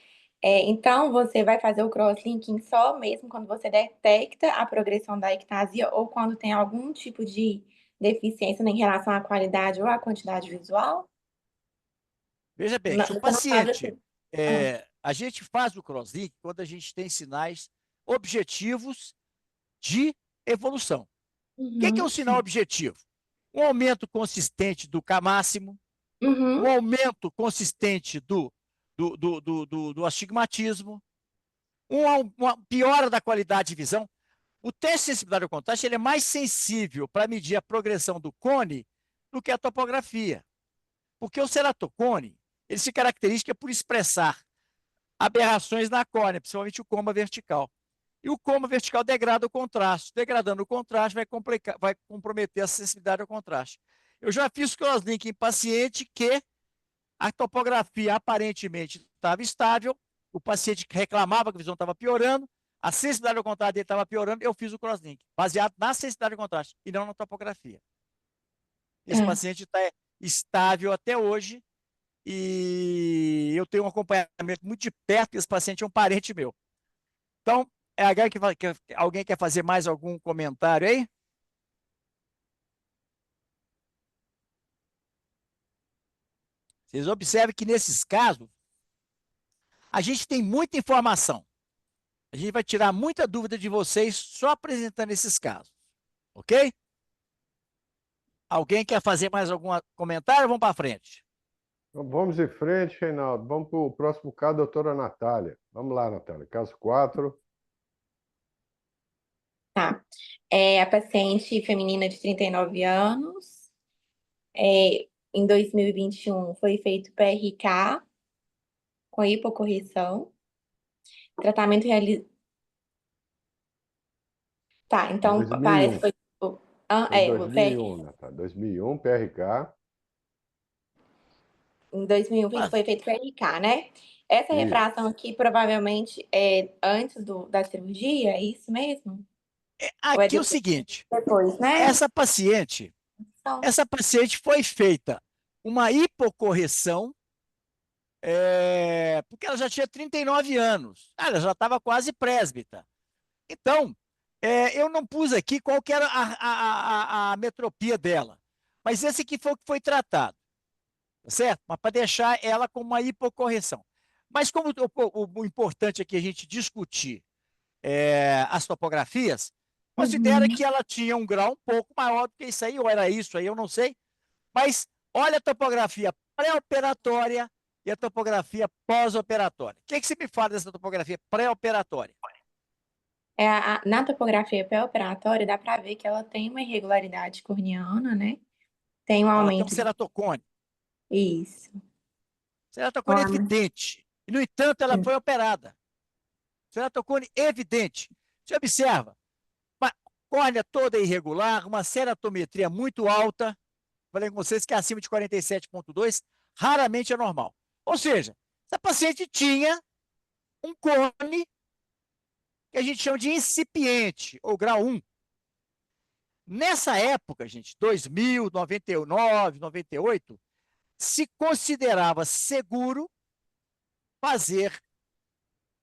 Então, você vai fazer o cross-linking só mesmo quando você detecta a progressão da ectasia ou quando tem algum tipo de deficiência em relação à qualidade ou à quantidade visual? Veja bem, o Você não faz paciente, assim. Ah, a gente faz o crosslink quando a gente tem sinais objetivos de evolução. O que é um uhum, sinal objetivo? Um aumento consistente do K máximo, um uhum, aumento consistente do astigmatismo, uma piora da qualidade de visão. O teste de sensibilidade ao contraste ele é mais sensível para medir a progressão do cone do que a topografia. Porque o ceratocone ele se caracteriza por expressar aberrações na córnea, principalmente o coma vertical. E o coma vertical degrada o contraste. Degradando o contraste vai comprometer a sensibilidade ao contraste. Eu já fiz crosslink em paciente que a topografia aparentemente estava estável, o paciente reclamava que a visão estava piorando, a sensibilidade ao contraste dele estava piorando, eu fiz o crosslink, baseado na sensibilidade ao contraste e não na topografia. Esse tá. paciente está estável até hoje, e eu tenho um acompanhamento muito de perto, esse paciente é um parente meu. Então, alguém quer fazer mais algum comentário aí? Vocês observem que nesses casos, a gente tem muita informação. A gente vai tirar muita dúvida de vocês só apresentando esses casos. Ok? Alguém quer fazer mais algum comentário? Vamos para frente. Então, vamos em frente, Reinaldo. Vamos para o próximo caso, doutora Natália. Vamos lá, Natália. Caso 4. Tá. A paciente feminina de 39 anos, em 2021 foi feito PRK com hipocorreção. Tratamento realizado. Tá, então 2001. parece que foi. Foi O 2001, Natália. 2001, PRK. Em 2001 foi feito PRK, né? Essa Isso. refração aqui provavelmente é antes da cirurgia, é isso mesmo? Ou Aqui é o seguinte, depois, né? essa paciente foi feita uma hipocorreção, porque ela já tinha 39 anos. Ela já estava quase presbítera. Então, eu não pus aqui qual que era a metropia dela, mas esse aqui foi o que foi tratado, tá certo? Mas para deixar ela com uma hipocorreção. Mas como o importante aqui é a gente discutir as topografias, considera que ela tinha um grau um pouco maior do que isso aí, ou era isso aí, eu não sei. Mas olha a topografia pré-operatória e a topografia pós-operatória. O que você me fala dessa topografia pré-operatória? Na topografia pré-operatória, dá para ver que ela tem uma irregularidade corneana, né? Tem um Ela tem um aumento. ceratocone. Isso. Ceratocone evidente. E, no entanto, ela foi operada. Ceratocone evidente. Você observa, uma córnea toda irregular, uma ceratometria muito alta. Falei com vocês que acima de 47,2 raramente é normal. Ou seja, essa paciente tinha um cone que a gente chama de incipiente, ou grau 1. Nessa época, gente, 2000, 99, 98, se considerava seguro fazer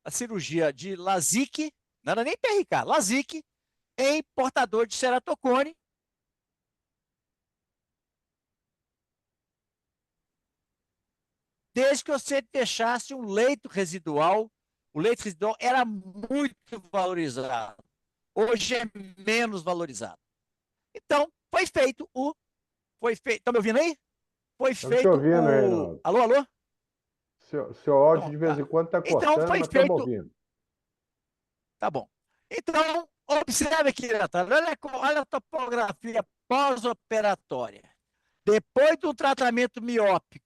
a cirurgia de LASIK, não era nem PRK, LASIK, em portador de ceratocone. Desde que você deixasse um leito residual, o leito residual era muito valorizado. Hoje é menos valorizado. Então, foi feito o. Estão me ouvindo aí? Foi Estamos te feito ouvindo, o. Reinaldo. Alô, alô? Seu áudio Então, de vez em quando está então cortando, foi mas estamos feito. ouvindo. Tá bom. Então, observe aqui, Natália, olha a topografia pós-operatória. Depois do tratamento miópico,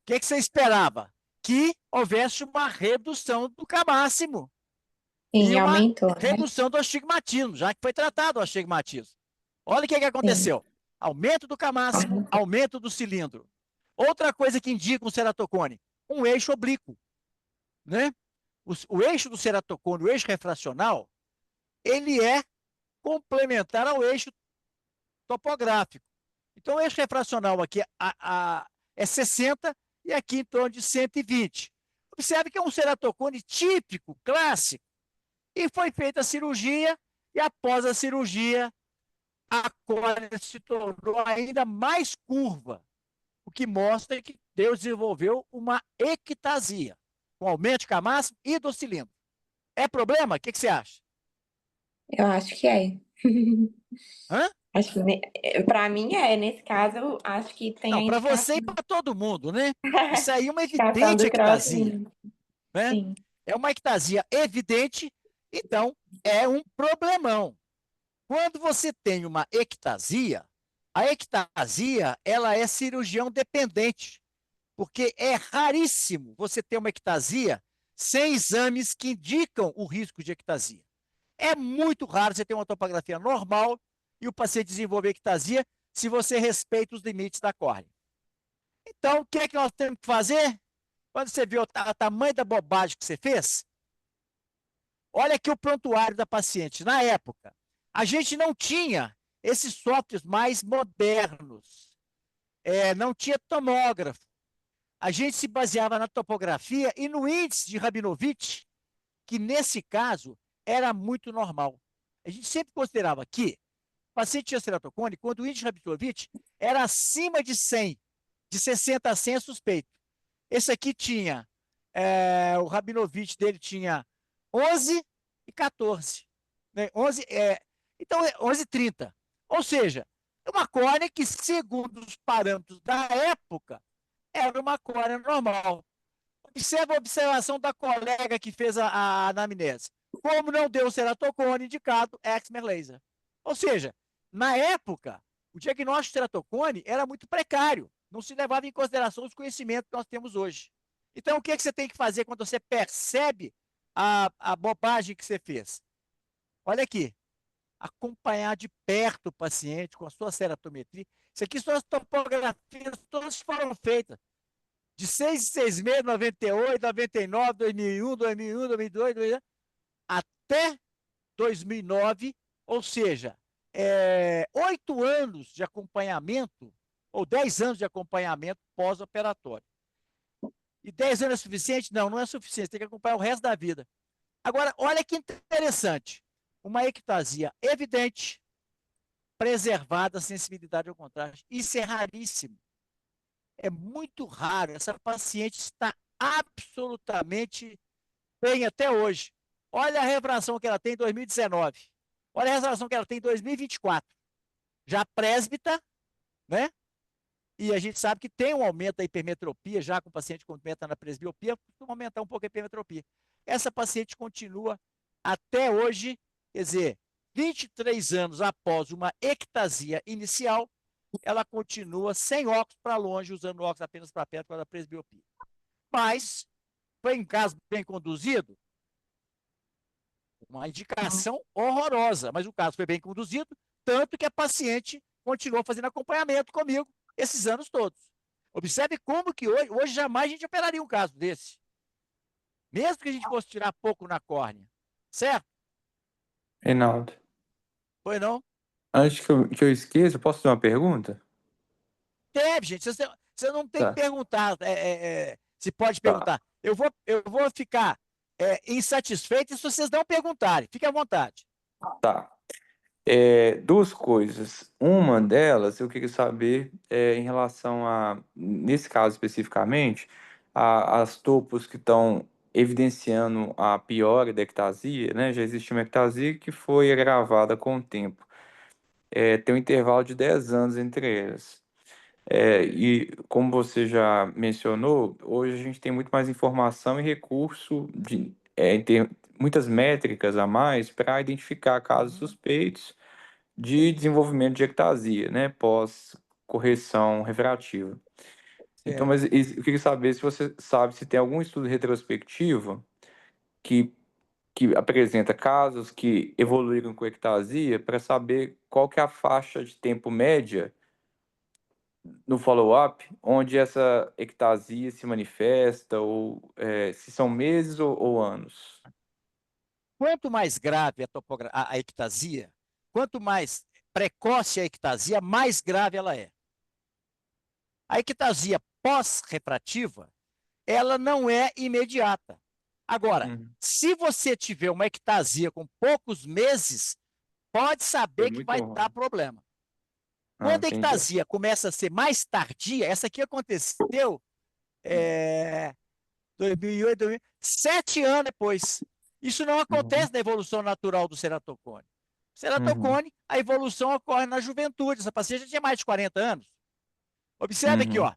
o que você esperava? Que houvesse uma redução do K máximo. Sim, E uma aumentou, né? redução do astigmatismo, já que foi tratado o astigmatismo. Olha o que aconteceu. Sim. Aumento do K máximo, aumento do cilindro. Outra coisa que indica um ceratocone, um eixo oblíquo. Né? O eixo do ceratocone, o eixo refracional, ele é complementar ao eixo topográfico. Então, o eixo refracional aqui é 60 e aqui em torno de 120. Observe que é um ceratocone típico, clássico. E foi feita a cirurgia, e após a cirurgia, a córnea se tornou ainda mais curva, o que mostra que Deus desenvolveu uma ectasia, com aumento de K máximo e do cilindro. É problema? O que você acha? Eu acho que é. Hã? Acho que para mim nesse caso, eu acho que tem Não, a para indicação. você e para todo mundo, né? Isso aí é uma Indicação evidente do ectasia, crossing. né? Sim. É uma ectasia evidente, então é um problemão. Quando você tem uma ectasia, a ectasia ela é cirurgião dependente, porque é raríssimo você ter uma ectasia sem exames que indicam o risco de ectasia. É muito raro você ter uma topografia normal e o paciente desenvolver ectasia se você respeita os limites da córnea. Então, o que é que nós temos que fazer? Quando você vê o tamanho da bobagem que você fez, olha aqui o prontuário da paciente. Na época, a gente não tinha esses softwares mais modernos. Não tinha tomógrafo. a gente se baseava na topografia e no índice de Rabinovich, que nesse caso era muito normal. A gente sempre considerava que o paciente tinha ceratocone quando o índice de Rabinovich era acima de 100, de 60 a 100 é suspeito. Esse aqui tinha, o Rabinovich dele tinha 11 e 14. Né? 11, então, 11 e 30. Ou seja, uma córnea que, segundo os parâmetros da época, era uma córnea normal. Observa a observação da colega que fez a anamnese. Como não deu ceratocone indicado, Exmer laser. Ou seja, na época, o diagnóstico de ceratocone era muito precário. Não se levava em consideração os conhecimentos que nós temos hoje. Então, o que você tem que fazer quando você percebe a bobagem que você fez? Olha aqui, acompanhar de perto o paciente com a sua ceratometria. Isso aqui são as topografias, todas foram feitas. De 6 em 6 meses, 98, 99, 2001, 2001, 2002, 2002 até 2009, ou seja, 8 anos de acompanhamento, ou 10 anos de acompanhamento pós-operatório. E 10 anos é suficiente? Não, não é suficiente, tem que acompanhar o resto da vida. Agora, olha que interessante, uma ectasia evidente, preservada a sensibilidade ao contraste. Isso é raríssimo. É muito raro. Essa paciente está absolutamente bem até hoje. Olha a refração que ela tem em 2019. Olha a refração que ela tem em 2024. Já presbita, né? E a gente sabe que tem um aumento da hipermetropia, já com o paciente com meta na presbiopia, costuma aumentar um pouco a hipermetropia. Essa paciente continua até hoje, quer dizer, 23 anos após uma ectasia inicial, ela continua sem óculos para longe, usando óculos apenas para perto com a presbiopia. Mas foi um caso bem conduzido, uma indicação horrorosa, mas o caso foi bem conduzido, tanto que a paciente continuou fazendo acompanhamento comigo esses anos todos. Observe como que hoje jamais a gente operaria um caso desse. Mesmo que a gente fosse tirar pouco na córnea. Certo? Reinaldo, Foi não? antes que eu esqueça, posso fazer uma pergunta? Deve, gente. Você não tem que Tá, perguntar se pode tá, perguntar. Eu vou ficar insatisfeito se vocês não perguntarem. Fique à vontade. tá. Duas coisas. Uma delas, eu queria saber em relação a, nesse caso especificamente, as topos que estão evidenciando a piora da ectasia, né? Já existe uma ectasia que foi agravada com o tempo. Tem um intervalo de 10 anos entre elas. E como você já mencionou, hoje a gente tem muito mais informação e recurso muitas métricas a mais para identificar casos suspeitos de desenvolvimento de ectasia, né, pós correção refrativa. Então, Certo. mas eu queria saber se você sabe se tem algum estudo retrospectivo que, que apresenta casos que evoluíram com ectasia para saber qual que é a faixa de tempo média no follow-up, onde essa ectasia se manifesta, ou se são meses ou anos. Quanto mais grave a ectasia, quanto mais precoce a ectasia, mais grave ela é. A ectasia pós-refrativa, ela não é imediata. Agora, Uhum. se você tiver uma ectasia com poucos meses, pode Foi saber que vai muito dar ruim. problema. Ah, Quando a entendi. ectasia começa a ser mais tardia, essa aqui aconteceu 2008, 2000, 7 anos depois. Isso não Uhum. acontece na evolução natural do ceratocone. O Uhum. ceratocone, a evolução ocorre na juventude. Essa paciente já tinha mais de 40 anos. Observe aqui, Uhum. ó.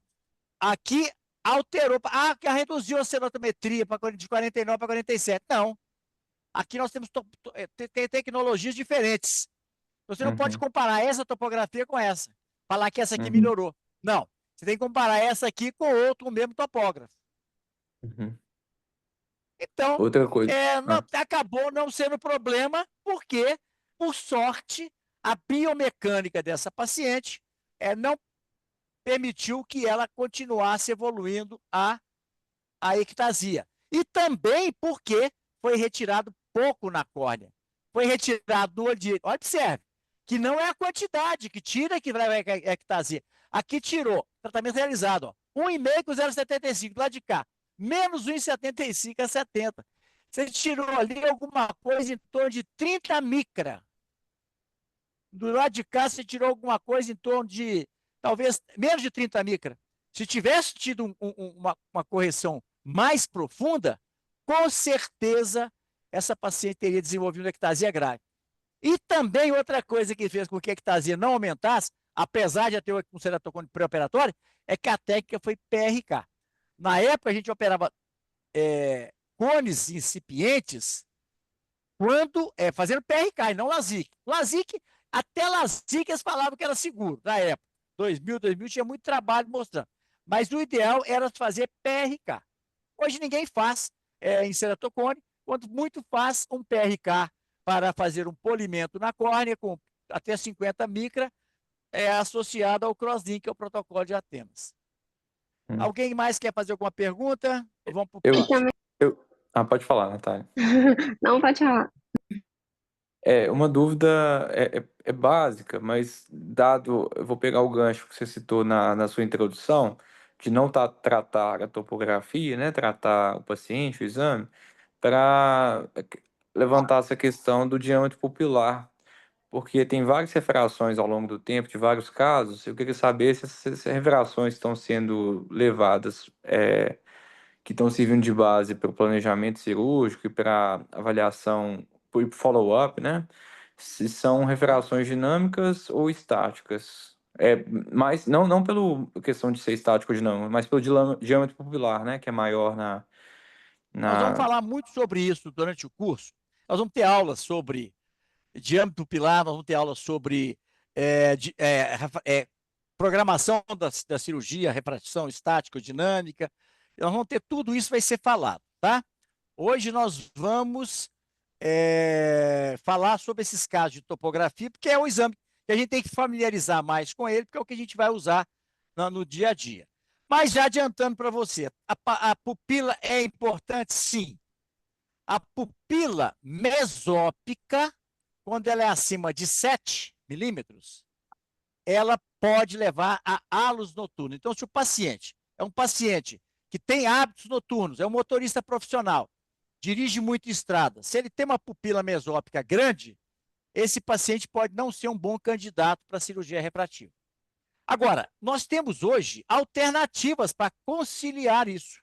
Aqui alterou. Que reduziu a seratometria de 49 para 47. Não. Aqui nós temos tem tecnologias diferentes. Você não pode Uhum. comparar essa topografia com essa. Falar que essa aqui Uhum. melhorou. Não. Você tem que comparar essa aqui com outro, o mesmo topógrafo. Uhum. Então, Outra coisa. acabou não sendo problema, porque, por sorte, a biomecânica dessa paciente não permitiu que ela continuasse evoluindo a ectasia. E também porque foi retirado pouco na córnea. Foi retirado do olho direito. Observe, que não é a quantidade que tira que vai a ectasia. Aqui tirou, tratamento realizado, ó, 1,5 com 0,75 do lado de cá. Menos 1,75 a 70. Você tirou ali alguma coisa em torno de 30 micra. Do lado de cá, você tirou alguma coisa em torno de, talvez, menos de 30 micra. Se tivesse tido uma correção mais profunda, com certeza essa paciente teria desenvolvido uma ectasia grave. E também outra coisa que fez com que a ectasia não aumentasse, apesar de ter um ceratocone pré-operatório, é que a técnica foi PRK. Na época, a gente operava cones incipientes fazendo PRK e não LASIK. LASIK, até LASIK eles falavam que era seguro na época. 2000 tinha muito trabalho mostrando. Mas o ideal era fazer PRK. Hoje ninguém faz em ceratocone, quando muito faz um PRK para fazer um polimento na córnea com até 50 micra, associado ao crosslink, que é o protocolo de Atenas. Alguém mais quer fazer alguma pergunta? Vamos para o Eu, E próximo. também, pode falar, Natália. não pode falar. Uma dúvida é básica, mas eu vou pegar o gancho que você citou na sua introdução, de não tratar a topografia, né, tratar o paciente, o exame, para levantar essa questão do diâmetro pupilar, porque tem várias refrações ao longo do tempo, de vários casos. Eu queria saber se essas refrações estão sendo levadas, que estão servindo de base para o planejamento cirúrgico e para avaliação por follow-up, né? Se são refrações dinâmicas ou estáticas. Mas não pela questão de ser estático ou dinâmico, mas pelo diâmetro pupilar, né? Que é maior Nós vamos na... falar muito sobre isso durante o curso. Nós vamos ter aulas sobre diâmetro pupilar, nós vamos ter aulas sobre programação da cirurgia, refração estática, dinâmica. Nós vamos ter tudo isso, vai ser falado, tá? Hoje nós vamos falar sobre esses casos de topografia, porque é o exame que a gente tem que familiarizar mais com ele, porque é o que a gente vai usar no dia a dia. Mas já adiantando para você, a pupila é importante, sim. A pupila mesópica, quando ela é acima de 7 milímetros, ela pode levar a halos noturnos. Então, se o paciente é um paciente que tem hábitos noturnos, é um motorista profissional, dirige muito em estrada, se ele tem uma pupila mesópica grande, esse paciente pode não ser um bom candidato para cirurgia refrativa. Agora, nós temos hoje alternativas para conciliar isso.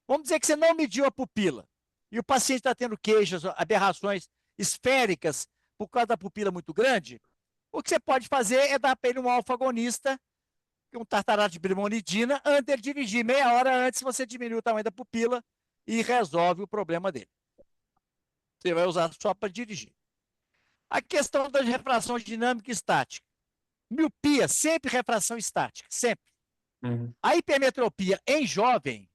Vamos dizer que você não mediu a pupila e o paciente está tendo queixas, aberrações esféricas por causa da pupila muito grande. O que você pode fazer é dar para ele um alfa-agonista, um tartarato de brimonidina, antes de dirigir. Meia hora antes você diminui o tamanho da pupila e resolve o problema dele. Você vai usar só para dirigir. A questão da refração dinâmica e estática. Miopia, sempre refração estática, sempre. Uhum. A hipermetropia em jovem,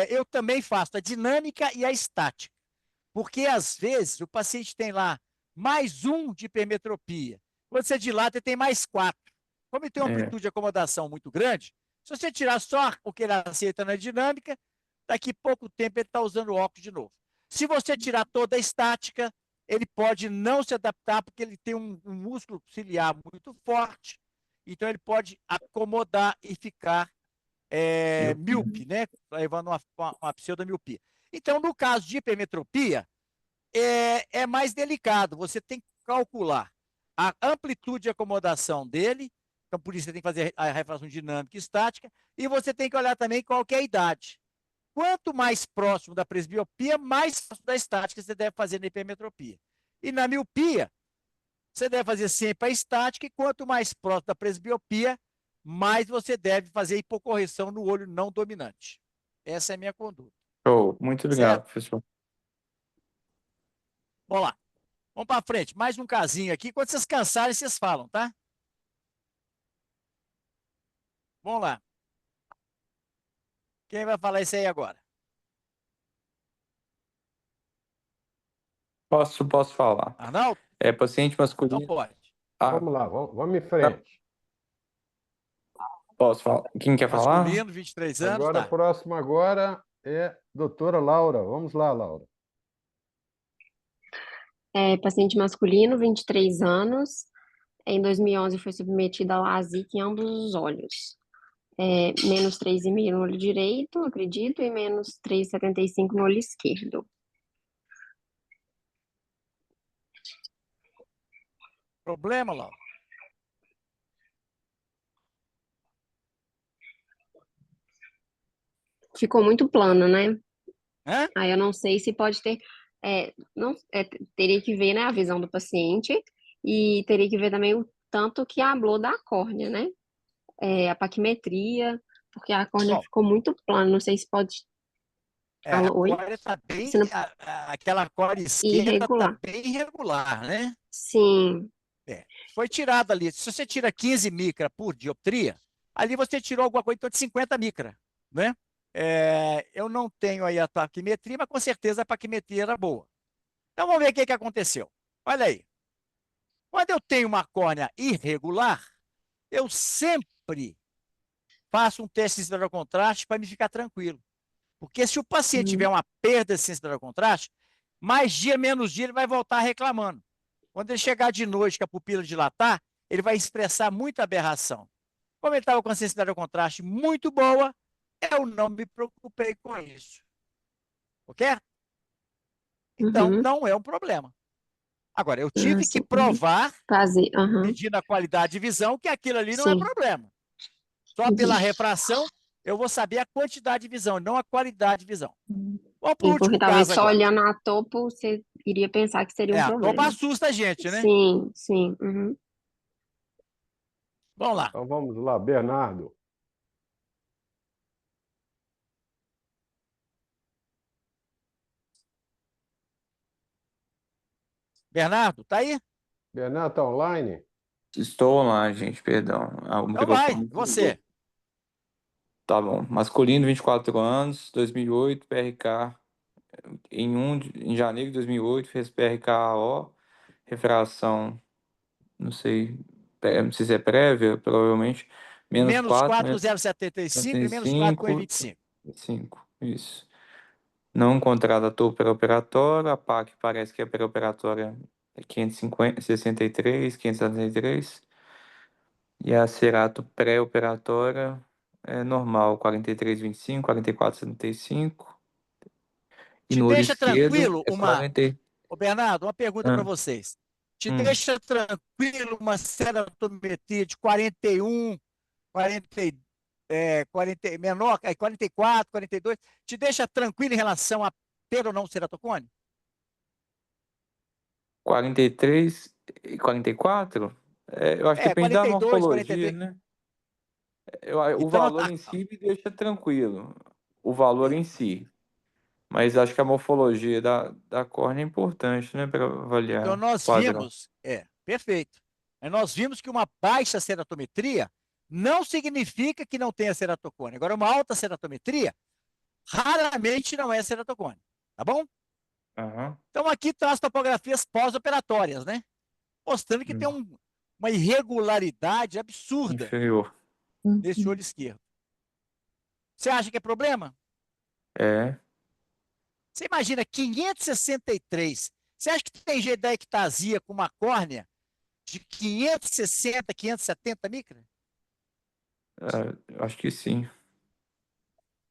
eu também faço a dinâmica e a estática. Porque, às vezes, o paciente tem lá mais 1 de hipermetropia. Quando você dilata, ele tem mais 4. Como ele tem uma amplitude de acomodação muito grande, se você tirar só o que ele aceita na dinâmica, daqui a pouco tempo ele está usando o óculos de novo. Se você tirar toda a estática, ele pode não se adaptar, porque ele tem um músculo ciliar muito forte, então ele pode acomodar e ficar míope, né? Levando uma pseudomiopia. Então, no caso de hipermetropia, é mais delicado. Você tem que calcular a amplitude de acomodação dele, então por isso você tem que fazer a refração dinâmica e estática, e você tem que olhar também qual que é a idade. Quanto mais próximo da presbiopia, mais próximo da estática você deve fazer na hipermetropia. E na miopia, você deve fazer sempre a estática, e quanto mais próximo da presbiopia, mais você deve fazer hipocorreção no olho não dominante. Essa é a minha conduta. Show. Muito obrigado, Certo? professor. Vamos lá. Vamos para frente. Mais um casinho aqui. Quando vocês cansarem, vocês falam, tá? Vamos lá. Quem vai falar isso aí agora? Posso falar. Arnaldo? Paciente Então masculino. pode. Vamos lá, vamos em frente. Posso falar? Quem quer falar? Masculino, 23 anos, Agora, tá. próximo agora é doutora Laura. Vamos lá, Laura. Paciente masculino, 23 anos. Em 2011 foi submetido a LASIK em ambos os olhos. menos 3,5 no olho direito, acredito, e menos 3,75 no olho esquerdo. Problema, Laura? Ficou muito plano, né? Hã? Aí eu não sei se pode ter. Não, teria que ver, né, a visão do paciente e teria que ver também o tanto que hablou da córnea, né? A paquimetria, porque a córnea Bom, ficou muito plana. Não sei se pode. a Alô, oi? córea está bem, Se não... aquela córea esquerda está Irregular. bem irregular, né? Sim. Foi tirado ali. Se você tira 15 micra por dioptria, ali você tirou alguma coisa em torno de 50 micra, né? Eu não tenho aí a paquimetria, mas com certeza a paquimetria era boa. Então vamos ver o que aconteceu. Olha aí. Quando eu tenho uma córnea irregular, eu sempre faço um teste de sensibilidade ao contraste para me ficar tranquilo. Porque se o paciente tiver uma perda de sensibilidade ao contraste, mais dia, menos dia, ele vai voltar reclamando. Quando ele chegar de noite com a pupila dilatar, ele vai expressar muita aberração. Como ele estava com a sensibilidade ao contraste muito boa, eu não me preocupei com isso. Ok? Então, Uhum. não é um problema. Agora, eu Ah, tive que sim. provar, Fazer. Aham. medindo a qualidade de visão, que aquilo ali não é Sim. problema. Só Uhum. pela refração, eu vou saber a quantidade de visão, não a qualidade de visão. Vamos para o Sim, porque último talvez caso só agora. olhando a topo você iria pensar que seria um A toba problema. assusta a gente, né? Sim, sim. Uhum. Vamos lá. Então vamos lá, Bernardo. Bernardo, tá aí? Bernardo, está online? Estou online, gente, perdão. O Então vai, microfone você. desligou. Tá bom. Masculino, 24 anos, 2008, PRK. Em janeiro de 2008, fez PRKO, refração, não sei, não sei se é prévia, provavelmente, menos Menos 4, 4,075 e menos 5, 4,25. 5, isso. Não encontrada a topo pré-operatória, a PAC parece que é pré-operatória é 550, 63, 573. E a Cerato pré-operatória é normal, 43,25, 44,75. E Te no olho deixa esquerdo tranquilo é 40. Ô Bernardo, uma pergunta para Ah, vocês. Te hum. deixa tranquilo uma ceratometria de 41, 40, menor, 44, 42? Te deixa tranquilo em relação a ter ou não ceratocone? 43 e 44? Eu acho que depende da 42, morfologia, 43. né? O Então, valor em si me deixa tranquilo. O valor em si. Mas acho que a morfologia da córnea é importante, né? Para então avaliar o nós padrão. vimos, perfeito. Nós vimos que uma baixa ceratometria não significa que não tenha ceratocone. Agora, uma alta ceratometria raramente não é ceratocone. Tá bom? Aham. Então, aqui estão as topografias pós-operatórias, né? Mostrando que tem Hum. uma irregularidade absurda Inferior. nesse olho esquerdo. Você acha que é problema? É. Você imagina 563. Você acha que tem jeito da ectasia com uma córnea de 560, 570 micra? Acho que sim.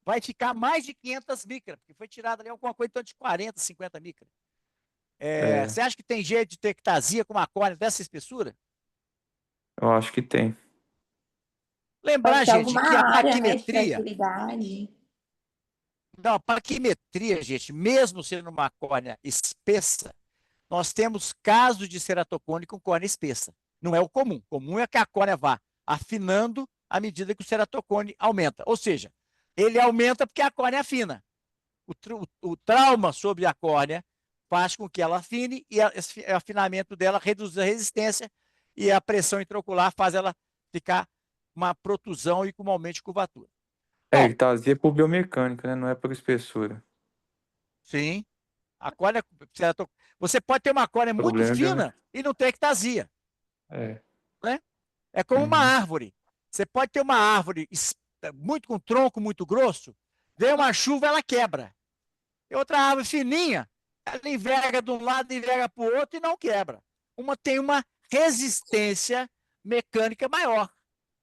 Vai ficar mais de 500 micra, porque foi tirada ali alguma coisa em torno de 40, 50 micra. É. Você acha que tem jeito de ter ectasia com uma córnea dessa espessura? Eu acho que tem. Lembrar, Pode ser gente, alguma que a área, né, de paquimetria, fragilidade. não, a paquimetria, gente, mesmo sendo uma córnea espessa, nós temos casos de ceratocone com córnea espessa. Não é o comum. O comum é que a córnea vá afinando à medida que o ceratocone aumenta. Ou seja, ele aumenta porque a córnea afina. O trauma sobre a córnea faz com que ela afine e esse afinamento dela reduz a resistência e a pressão intraocular faz ela ficar uma protusão e com um aumento de curvatura. Bom, Ectasia por biomecânica, né? Não é por espessura. sim, a córnea, você pode ter uma córnea O muito problema é fina biomecânica. e não ter ectasia, É. né? É como uma Uhum. árvore. Você pode ter uma árvore muito com tronco muito grosso, vem uma chuva, ela quebra. E outra árvore fininha, ela enverga de um lado, enverga para o outro e não quebra. Uma tem uma resistência mecânica maior.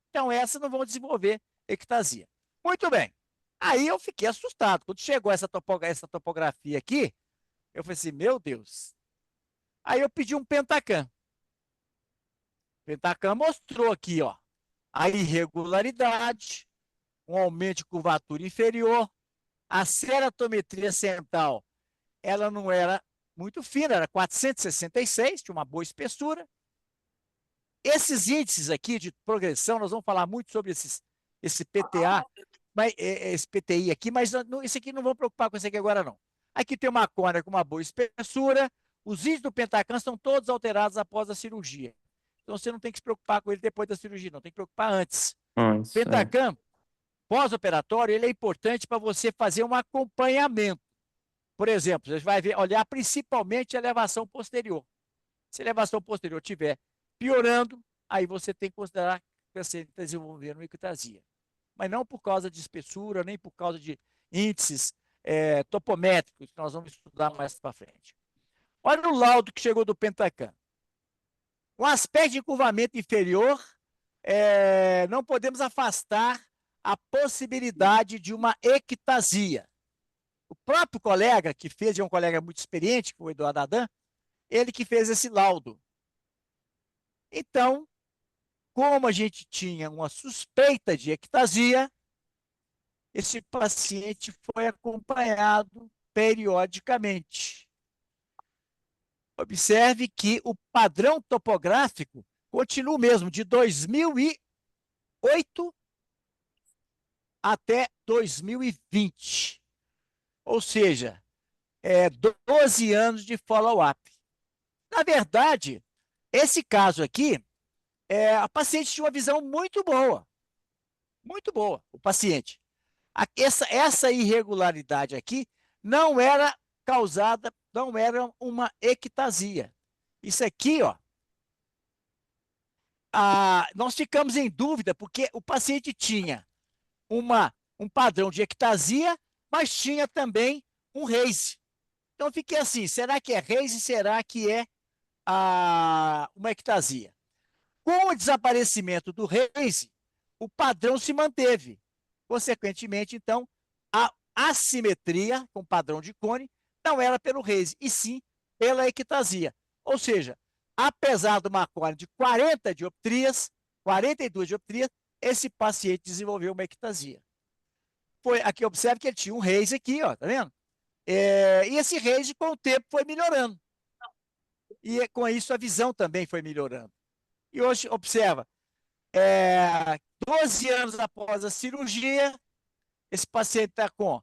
Então, essas não vão desenvolver ectasia. Muito bem. Aí eu fiquei assustado. Quando chegou essa topografia aqui, eu falei assim, meu Deus. Aí eu pedi um Pentacam. O Pentacam mostrou aqui, ó, a irregularidade, um aumento de curvatura inferior, a ceratometria central, ela não era muito fina, era 466, tinha uma boa espessura. Esses índices aqui de progressão, nós vamos falar muito sobre esse PTA, mas, esse PTI aqui, mas esse aqui não vamos preocupar com esse aqui agora, não. Aqui tem uma córnea com uma boa espessura, os índices do Pentacam estão todos alterados após a cirurgia. Então você não tem que se preocupar com ele depois da cirurgia, não, tem que se preocupar antes. Antes, Pentacam, pós-operatório, ele é importante para você fazer um acompanhamento. Por exemplo, você vai olhar principalmente a elevação posterior. Se a elevação posterior estiver piorando, aí você tem que considerar que você está desenvolvendo ectasia. Mas não por causa de espessura, nem por causa de índices topométricos, que nós vamos estudar mais para frente. Olha o laudo que chegou do Pentacam. Com aspecto de encurvamento inferior, não podemos afastar a possibilidade de uma ectasia. O próprio colega que fez, é um colega muito experiente, que foi o Eduardo Adam, ele que fez esse laudo. Então, como a gente tinha uma suspeita de ectasia, esse paciente foi acompanhado periodicamente. Observe que o padrão topográfico continua o mesmo, de 2008 até 2020. Ou seja, 12 anos de follow-up. Na verdade, esse caso aqui, a paciente tinha uma visão muito boa. Muito boa, o paciente. Essa irregularidade aqui não era causada, não era uma ectasia. Isso aqui, ó, nós ficamos em dúvida porque o paciente tinha um padrão de ectasia, mas tinha também um raise. Então, eu fiquei assim, será que é raise? Será que é uma ectasia? Com o desaparecimento do raise, o padrão se manteve. Consequentemente, então, a assimetria com o padrão de Cone não era pelo raise, e sim pela ectasia. Ou seja, apesar de uma cone de 40 dioptrias, 42 dioptrias, esse paciente desenvolveu uma ectasia. Aqui, observe que ele tinha um raise aqui, ó, tá vendo? E esse raise, com o tempo, foi melhorando. E com isso, a visão também foi melhorando. E hoje, observa, 12 anos após a cirurgia, esse paciente está com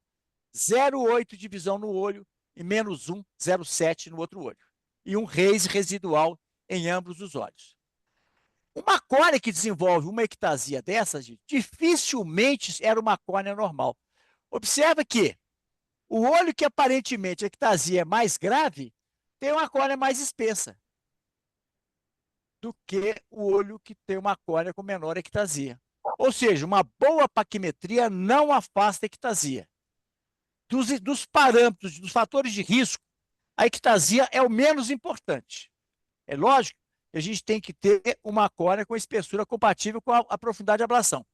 0,8 de visão no olho e menos 1, 0,7 no outro olho. E um raise residual em ambos os olhos. Uma córnea que desenvolve uma ectasia dessas, dificilmente era uma córnea normal. Observa que o olho que aparentemente a ectasia é mais grave tem uma córnea mais espessa do que o olho que tem uma córnea com menor ectasia. Ou seja, uma boa paquimetria não afasta a ectasia. Dos parâmetros, dos fatores de risco, a ectasia é o menos importante. É lógico que a gente tem que ter uma córnea com espessura compatível com a profundidade de ablação.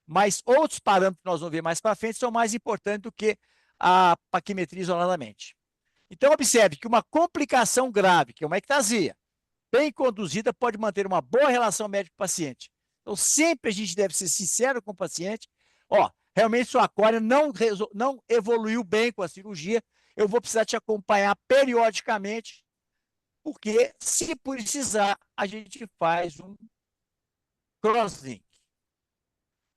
Mas outros parâmetros que nós vamos ver mais para frente são mais importantes do que a paquimetria isoladamente. Então, observe que uma complicação grave, que é uma ectasia, bem conduzida, pode manter uma boa relação médico-paciente. Então, sempre a gente deve ser sincero com o paciente. Realmente sua córnea não evoluiu bem com a cirurgia, eu vou precisar te acompanhar periodicamente, porque, se precisar, a gente faz um crosslink.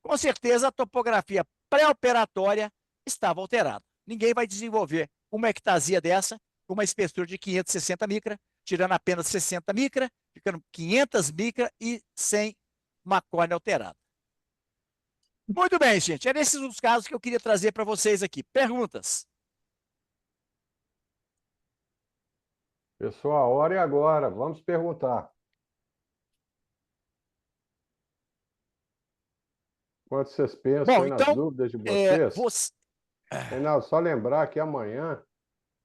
Com certeza, a topografia pré-operatória estava alterada. Ninguém vai desenvolver uma ectasia dessa com uma espessura de 560 micra, tirando apenas 60 micra, ficando 500 micra e sem uma córnea alterada. Muito bem, gente. Eram esses os casos que eu queria trazer para vocês aqui. Perguntas? Pessoal, a hora é agora. Vamos perguntar. Enquanto vocês pensam Bom, aí nas então, dúvidas de vocês, você... Reinaldo, só lembrar que amanhã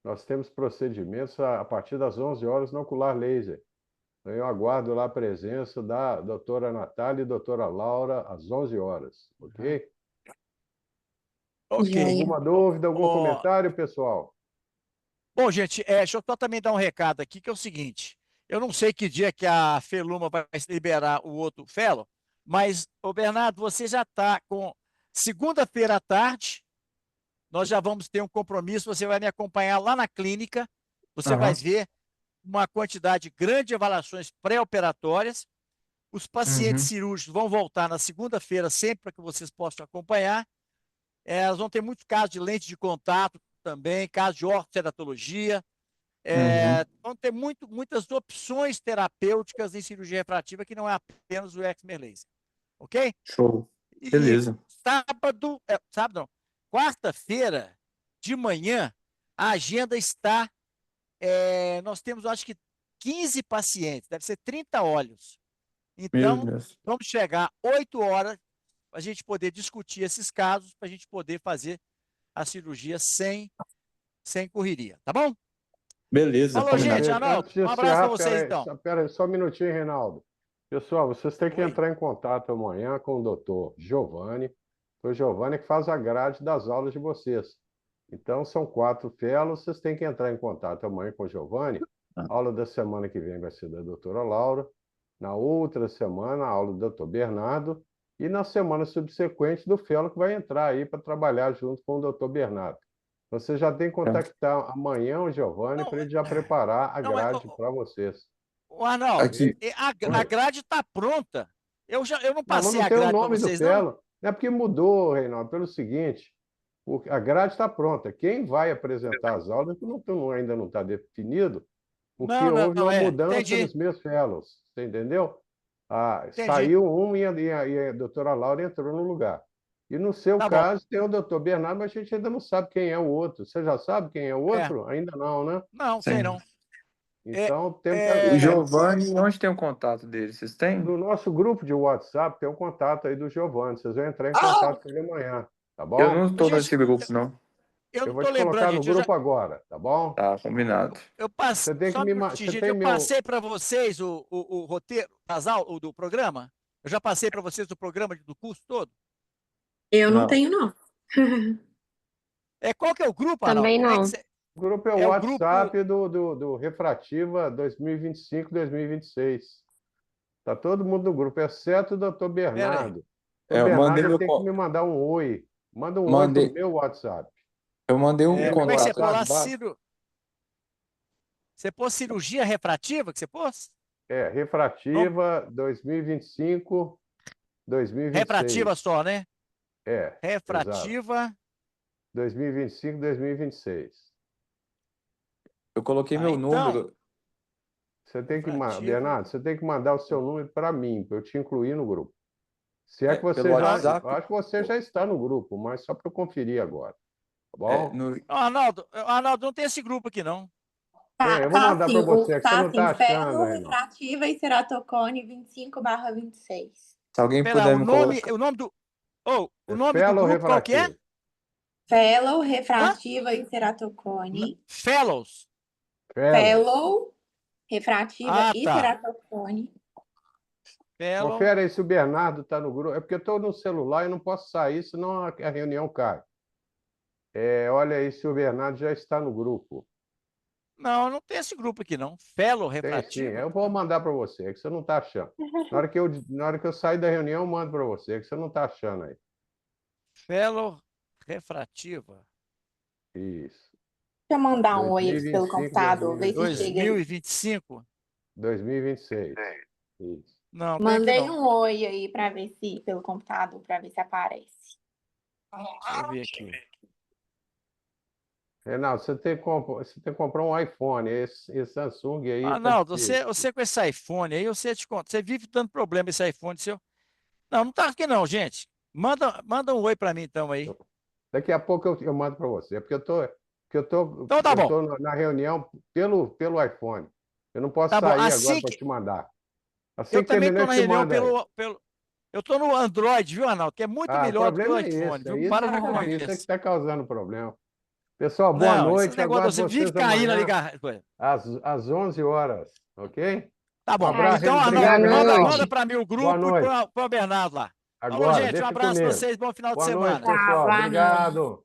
nós temos procedimentos a partir das 11 horas no ocular laser. Eu aguardo lá a presença da doutora Natália e doutora Laura às 11 horas, ok? Ok. Joia. Alguma dúvida, algum Ó, comentário, pessoal? bom, gente, deixa eu só também dar um recado aqui, que é o seguinte. Eu não sei que dia que a Feluma vai liberar o outro fellow, mas, ô Bernardo, você já está com segunda-feira à tarde, nós já vamos ter um compromisso, você vai me acompanhar lá na clínica, você vai Aham. ver uma quantidade grande de avaliações pré-operatórias, os pacientes Uhum. cirúrgicos vão voltar na segunda-feira sempre para que vocês possam acompanhar. Elas vão ter muitos casos de lente de contato também, casos de ortoceratologia. Uhum. Vão ter muitas opções terapêuticas em cirurgia refrativa que não é apenas o excimer laser. Ok? Show. E Beleza. sábado não, quarta-feira de manhã, a agenda está. Nós temos, acho que, 15 pacientes, deve ser 30 olhos. Meu Então, Deus. vamos chegar 8 horas para a gente poder discutir esses casos, para a gente poder fazer a cirurgia sem correria, tá bom? Beleza, Falou, gente. combinado. Arnaldo, Antes de um abraço para encerrar, vocês, então. pera aí, só um minutinho, Reinaldo. Pessoal, vocês têm que Oi. entrar em contato amanhã com o doutor Giovanni. Foi o Giovanni que faz a grade das aulas de vocês. Então, são 4 fellows, vocês têm que entrar em contato amanhã com o Giovanni. A aula da semana que vem vai ser da doutora Laura. Na outra semana, a aula do doutor Bernardo. E na semana subsequente, do fellow que vai entrar aí para trabalhar junto com o doutor Bernardo. Você já tem que contactar amanhã o Giovanni Não, para ele já preparar a não, mas, grade para vocês. Arnaldo, Aqui. a grade está pronta. Eu não Não, mas passei não a tem o grade para nome do vocês, não? fellow. Não é porque mudou, Reinaldo, pelo seguinte, a grade está pronta. Quem vai apresentar as aulas ainda não está definido, porque Não, houve uma mudança entendi, nos meus fellows. Você entendeu? entendi. Saiu um e a doutora Laura entrou no lugar. E no seu Tá bom. caso, tem o doutor Bernardo, mas a gente ainda não sabe quem é o outro. Você já sabe quem é o É, outro? Ainda não, né? não, sei Sim. não. É, Então, temos O é, Giovanni, onde tem o contato dele? Vocês têm? no nosso grupo de WhatsApp tem um contato aí do Giovanni. Vocês vão entrar em contato com ele amanhã, tá Eu bom? não estou gente, nesse grupo, não. eu Eu não vou estou te lembrando, colocar no gente. grupo agora, tá bom? Tá, combinado. Eu passei, Você tem que só um me. minutinho, Você gente. tem Eu meu. passei para vocês o roteiro, o do programa. Eu já passei para vocês o programa do curso todo. Eu não Não. tenho, não. Qual que é o grupo, Arnaldo? Também Como é que não. você... O grupo é o É o grupo. WhatsApp do Refrativa 2025-2026. Tá todo mundo no grupo, exceto o doutor Pera aí. Bernardo. O Eu Bernardo mandei ele meu. tem que me mandar um oi. Manda um oi pro Mandei. meu WhatsApp. Eu mandei um Tem Como meu é que você contato pôs aqui lá? WhatsApp? embaixo. Você pôs cirurgia refrativa que você pôs? Refrativa 2025-2026. Refrativa só, né? Exato. Refrativa. 2025-2026. Eu coloquei meu Então, número. Você tem que, refrativa. Bernardo, você tem que mandar o seu número para mim, para eu te incluir no grupo. Se é que Pelo você já, WhatsApp. eu acho que você já está no grupo, mas só para eu conferir agora, tá bom? Arnaldo, não tem esse grupo aqui, não. Eu vou mandar para você, que você não está achando, Fellow, Reinaldo. refrativa e ceratocone 25/26. Se alguém Espera, puder me colocar. o nome do. Oh, o nome do Fellow grupo qual que é? refrativo. Fellow, Hã? refrativa e ceratocone. Fellows. Fellow, refrativa e Tá. ceratocone. Fellow. Confere aí se o Bernardo está no grupo. É porque eu estou no celular e não posso sair, senão a reunião cai. Olha aí se o Bernardo já está no grupo. Não tem esse grupo aqui, não. Fellow Tem sim, refrativa. eu vou mandar para você, que você não está achando. Na hora que eu sair da reunião, eu mando para você, que você não está achando aí. Fellow refrativa. Isso. Deixa eu mandar um oi aqui pelo 2025, computador, ver se chega aí. 2025? 2026. Isso. Não, tem aqui Mandei não. um oi aí para ver se, pelo computador, para ver se aparece. Deixa eu ver aqui. Renato, você tem que comprar um iPhone. Esse Samsung aí. Arnaldo, você com esse iPhone aí, você te conta. Você vive dando problema esse iPhone seu. Não tá aqui não, gente. Manda um oi para mim então aí. Daqui a pouco eu mando para você. É porque eu Então tá bom. tô na reunião pelo iPhone. Eu não posso Tá bom. sair Assim agora para que te mandar. Assim eu que também terminar, tô na eu te reunião mando aí. eu tô no Android, viu, Arnaldo? Que é muito O melhor do que o problema é iPhone, esse. viu? Isso Para com é que isso. está causando problema. Pessoal, boa Não, esses noite. negócios Aguardo você vive vocês caindo ali. amanhã às 11 horas, ok? Tá Um bom. abraço. Então, Obrigado, Arnaldo, Boa manda noite. para mim o Boa grupo e noite. para o Bernardo lá. Falou, Agora, gente. Um deixa abraço para comigo. vocês. Bom final de Boa noite, semana. pessoal. Boa noite. Obrigado.